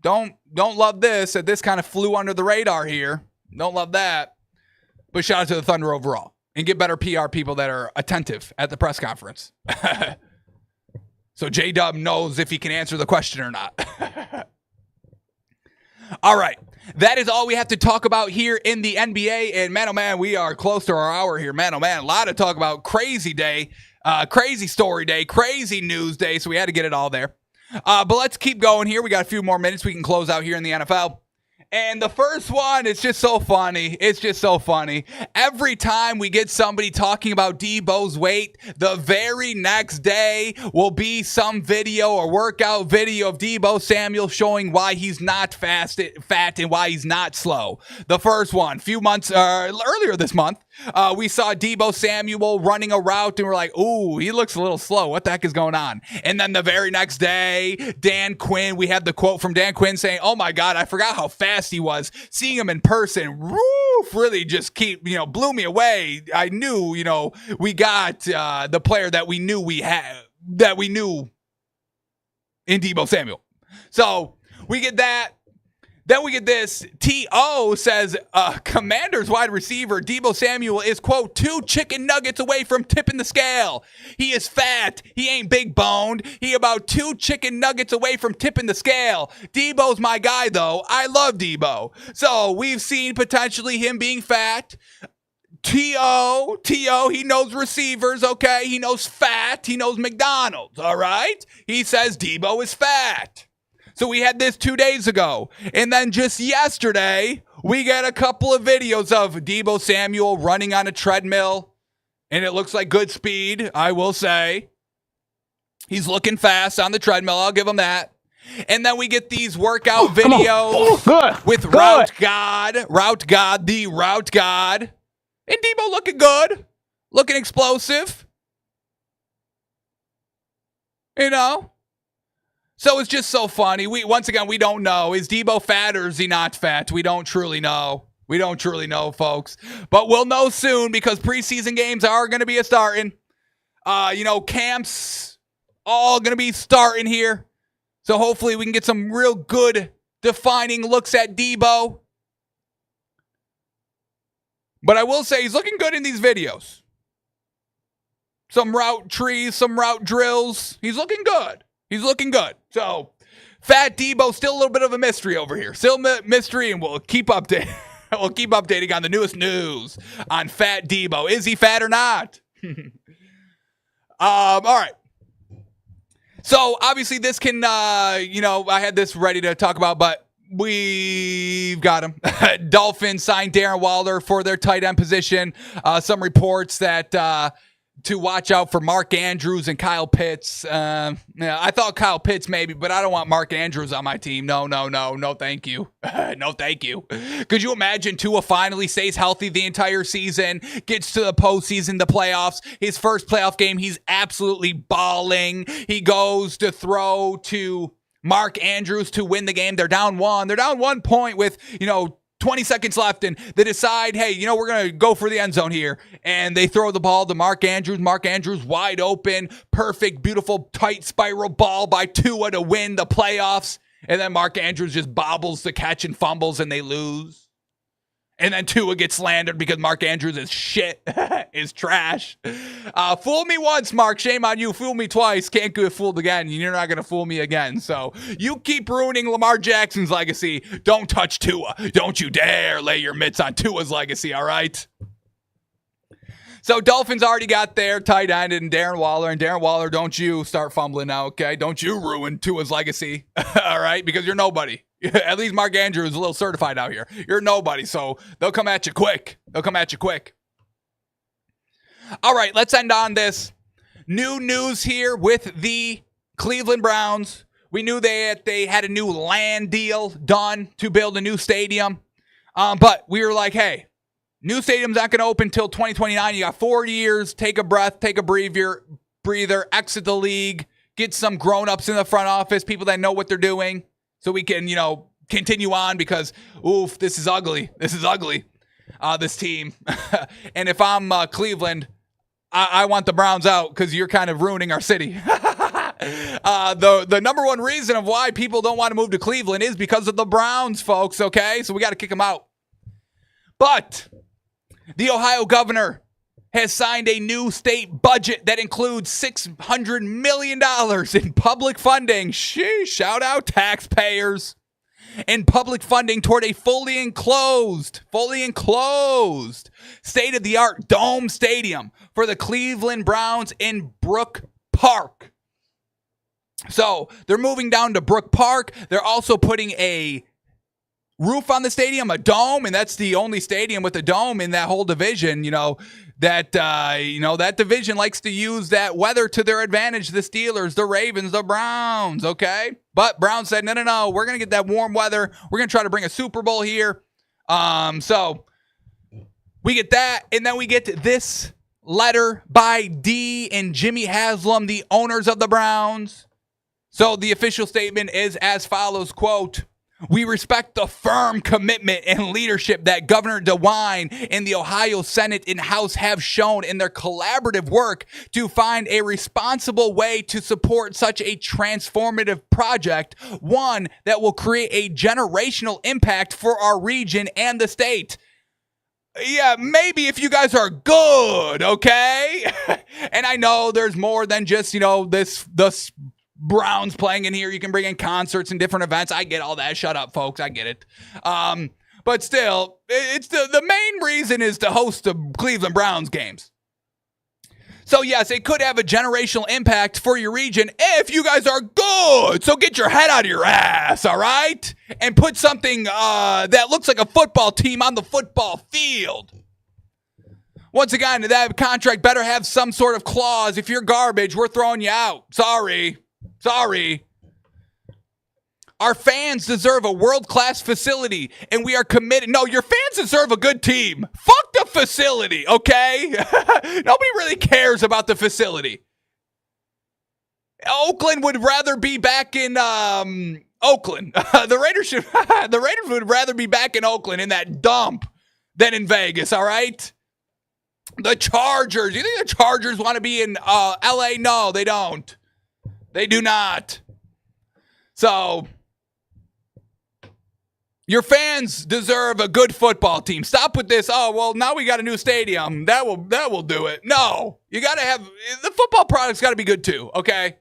don't love this, that this kind of flew under the radar here. Don't love that. But shout out to the Thunder overall. And get better PR people that are attentive at the press conference. So J-Dub knows if he can answer the question or not. All right. That is all we have to talk about here in the NBA. And man, oh man, we are close to our hour here. Man, oh man, a lot to talk about. Crazy day, crazy story day, crazy news day. So we had to get it all there. But let's keep going here. We got a few more minutes we can close out here in the NFL. And the first one, it's just so funny. It's just so funny. Every time we get somebody talking about Debo's weight, the very next day will be some video or workout video of Debo Samuel showing why he's not fat and why he's not slow. The first one, few months earlier this month, we saw Debo Samuel running a route and we're like, ooh, he looks a little slow. What the heck is going on? And then the very next day, Dan Quinn, we had the quote from Dan Quinn saying, oh my God, I forgot how fast he was. Seeing him in person, really just blew me away. I knew, we got the player that we knew in Debo Samuel. So we get that. Then we get this. T.O. says, Commanders wide receiver Debo Samuel is, quote, 2 chicken nuggets away from tipping the scale. He is fat. He ain't big boned. He about 2 chicken nuggets away from tipping the scale. Debo's my guy, though. I love Debo. So we've seen potentially him being fat. T.O., he knows receivers, okay? He knows fat. He knows McDonald's, all right? He says Debo is fat. So we had this 2 days ago. And then just yesterday, we got a couple of videos of Debo Samuel running on a treadmill. And it looks like good speed, I will say. He's looking fast on the treadmill. I'll give him that. And then we get these workout videos with Route God, the Route God. And Debo looking good, looking explosive. So it's just so funny. Once again, we don't know. Is Debo fat or is he not fat? We don't truly know. We don't truly know, folks. But we'll know soon because preseason games are going to be starting. Camps all going to be starting here. So hopefully we can get some real good defining looks at Debo. But I will say he's looking good in these videos. Some route trees, some route drills. He's looking good. He's looking good. So, Fat Debo, still a little bit of a mystery over here. Still mystery, and we'll keep updating. We'll keep updating on the newest news on Fat Debo. Is he fat or not? All right. So, obviously, this can, I had this ready to talk about, but we've got him. Dolphins signed Darren Waller for their tight end position. Some reports that to watch out for Mark Andrews and Kyle Pitts. I thought Kyle Pitts maybe, but I don't want Mark Andrews on my team. No, thank you. No, thank you. Could you imagine Tua finally stays healthy the entire season, gets to the postseason, the playoffs, his first playoff game, he's absolutely balling. He goes to throw to Mark Andrews to win the game. They're down 1. They're down 1 point with, 20 seconds left, and they decide, hey, we're going to go for the end zone here. And they throw the ball to Mark Andrews. Mark Andrews wide open, perfect, beautiful, tight spiral ball by Tua to win the playoffs. And then Mark Andrews just bobbles the catch and fumbles, and they lose. And then Tua gets slandered because Mark Andrews is shit, is trash. Fool me once, Mark. Shame on you. Fool me twice. Can't get fooled again. You're not going to fool me again. So you keep ruining Lamar Jackson's legacy. Don't touch Tua. Don't you dare lay your mitts on Tua's legacy, all right? So Dolphins already got their tight end and Darren Waller. And Darren Waller, don't you start fumbling now, okay? Don't you ruin Tua's legacy, all right? Because you're nobody. At least Mark Andrews is a little certified out here. You're nobody, so they'll come at you quick. All right, let's end on this. New news here with the Cleveland Browns. We knew they had a new land deal done to build a new stadium. But we were like, hey, new stadium's not going to open until 2029. You got 4 years. Take a breath. Take a breather. Exit the league. Get some grown-ups in the front office, people that know what they're doing. So we can, continue on because, this is ugly. This team. And if I'm Cleveland, I want the Browns out because you're kind of ruining our city. The number one reason of why people don't want to move to Cleveland is because of the Browns, folks, okay? So we got to kick them out. But the Ohio governor has signed a new state budget that includes $600 million in public funding. Shout out taxpayers. And public funding toward a fully enclosed, state-of-the-art dome stadium for the Cleveland Browns in Brook Park. So they're moving down to Brook Park. They're also putting a roof on the stadium, a dome, and that's the only stadium with a dome in that whole division. That division likes to use that weather to their advantage. The Steelers, the Ravens, the Browns. Okay, but Browns said no. We're gonna get that warm weather. We're gonna try to bring a Super Bowl here. So we get that, and then we get this letter by D and Jimmy Haslam, the owners of the Browns. So the official statement is as follows, quote, "We respect the firm commitment and leadership that Governor DeWine and the Ohio Senate and House have shown in their collaborative work to find a responsible way to support such a transformative project, one that will create a generational impact for our region and the state." Yeah, maybe if you guys are good, okay? And I know there's more than just, this Browns playing in here. You can bring in concerts and different events. I get all that. Shut up, folks. I get it. But still, it's the main reason is to host the Cleveland Browns games. So yes, it could have a generational impact for your region if you guys are good. So get your head out of your ass, all right? And put something that looks like a football team on the football field. Once again, that contract better have some sort of clause. If you're garbage, we're throwing you out. Sorry. Our fans deserve a world-class facility, and we are committed. No, your fans deserve a good team. Fuck the facility, okay? Nobody really cares about the facility. Oakland would rather be back in Oakland. The Raiders would rather be back in Oakland in that dump than in Vegas, all right? The Chargers. You think the Chargers want to be in LA? No, they don't. They do not. So your fans deserve a good football team. Stop with this. Oh, well, now we got a new stadium. That will do it. No, you got to have the football product's got to be good too. Okay.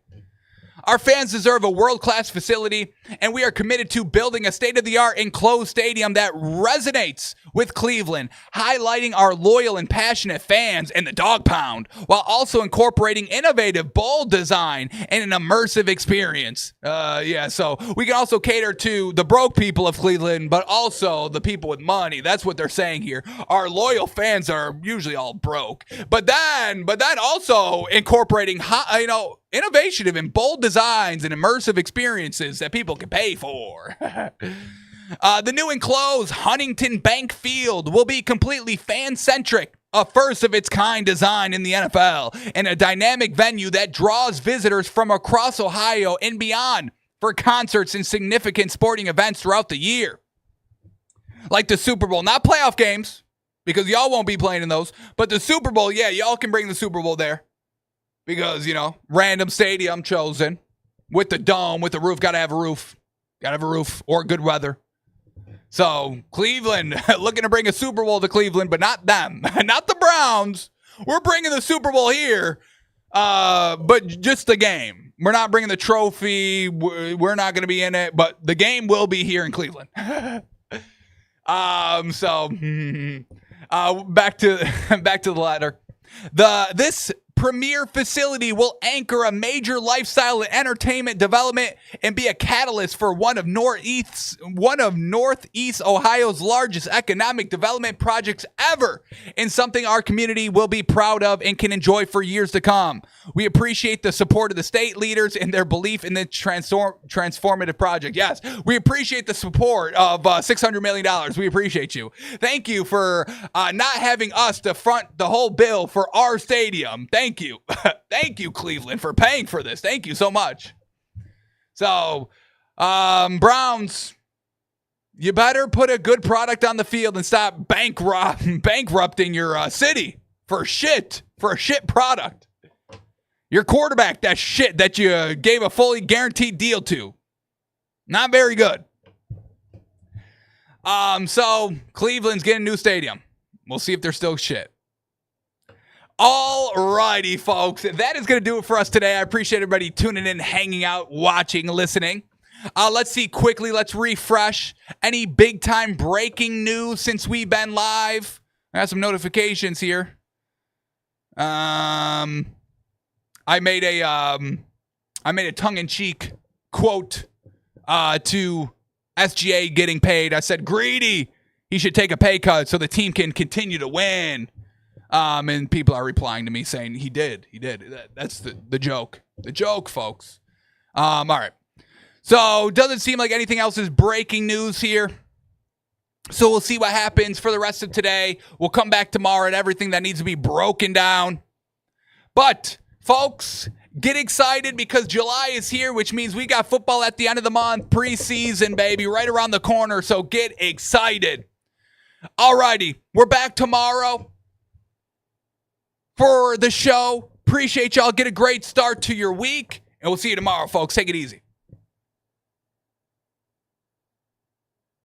Our fans deserve a world-class facility, and we are committed to building a state-of-the-art enclosed stadium that resonates with Cleveland, highlighting our loyal and passionate fans and the dog pound, while also incorporating innovative, bold design and an immersive experience. So we can also cater to the broke people of Cleveland, but also the people with money. That's what they're saying here. Our loyal fans are usually all broke, but then also incorporating innovative and bold designs and immersive experiences that people can pay for. The new enclosed Huntington Bank Field will be completely fan-centric, a first-of-its-kind design in the NFL, and a dynamic venue that draws visitors from across Ohio and beyond for concerts and significant sporting events throughout the year. Like the Super Bowl, not playoff games, because y'all won't be playing in those, but the Super Bowl, yeah, y'all can bring the Super Bowl there. Because, random stadium chosen with the dome, with the roof. Got to have a roof. Or good weather. So, Cleveland looking to bring a Super Bowl to Cleveland, but not them. Not the Browns. We're bringing the Super Bowl here, but just the game. We're not bringing the trophy. We're not going to be in it, but the game will be here in Cleveland. Back to the letter. This premier facility will anchor a major lifestyle and entertainment development and be a catalyst for one of Northeast Ohio's largest economic development projects ever, and something our community will be proud of and can enjoy for years to come. We appreciate the support of the state leaders and their belief in the transformative project. Yes, we appreciate the support of $600 million. We appreciate you. Thank you for not having us to front the whole bill for our stadium. Thank you. Thank you, Cleveland, for paying for this. Thank you so much. So, Browns, you better put a good product on the field and stop bankrupting your city for a shit product. Your quarterback, that shit that you gave a fully guaranteed deal to. Not very good. So Cleveland's getting a new stadium. We'll see if they're still shit. All righty, folks. That is going to do it for us today. I appreciate everybody tuning in, hanging out, watching, listening. Let's see quickly. Let's refresh. Any big-time breaking news since we've been live? I got some notifications here. I made a tongue-in-cheek quote to SGA getting paid. I said, greedy. He should take a pay cut so the team can continue to win. And people are replying to me saying he did. He did. That's the joke. The joke, folks. All right. So doesn't seem like anything else is breaking news here. So we'll see what happens for the rest of today. We'll come back tomorrow at everything that needs to be broken down. But, folks, get excited because July is here, which means we got football at the end of the month, preseason, baby, right around the corner. So get excited. All righty, we're back tomorrow for the show. Appreciate y'all. Get a great start to your week, and we'll see you tomorrow, folks. Take it easy.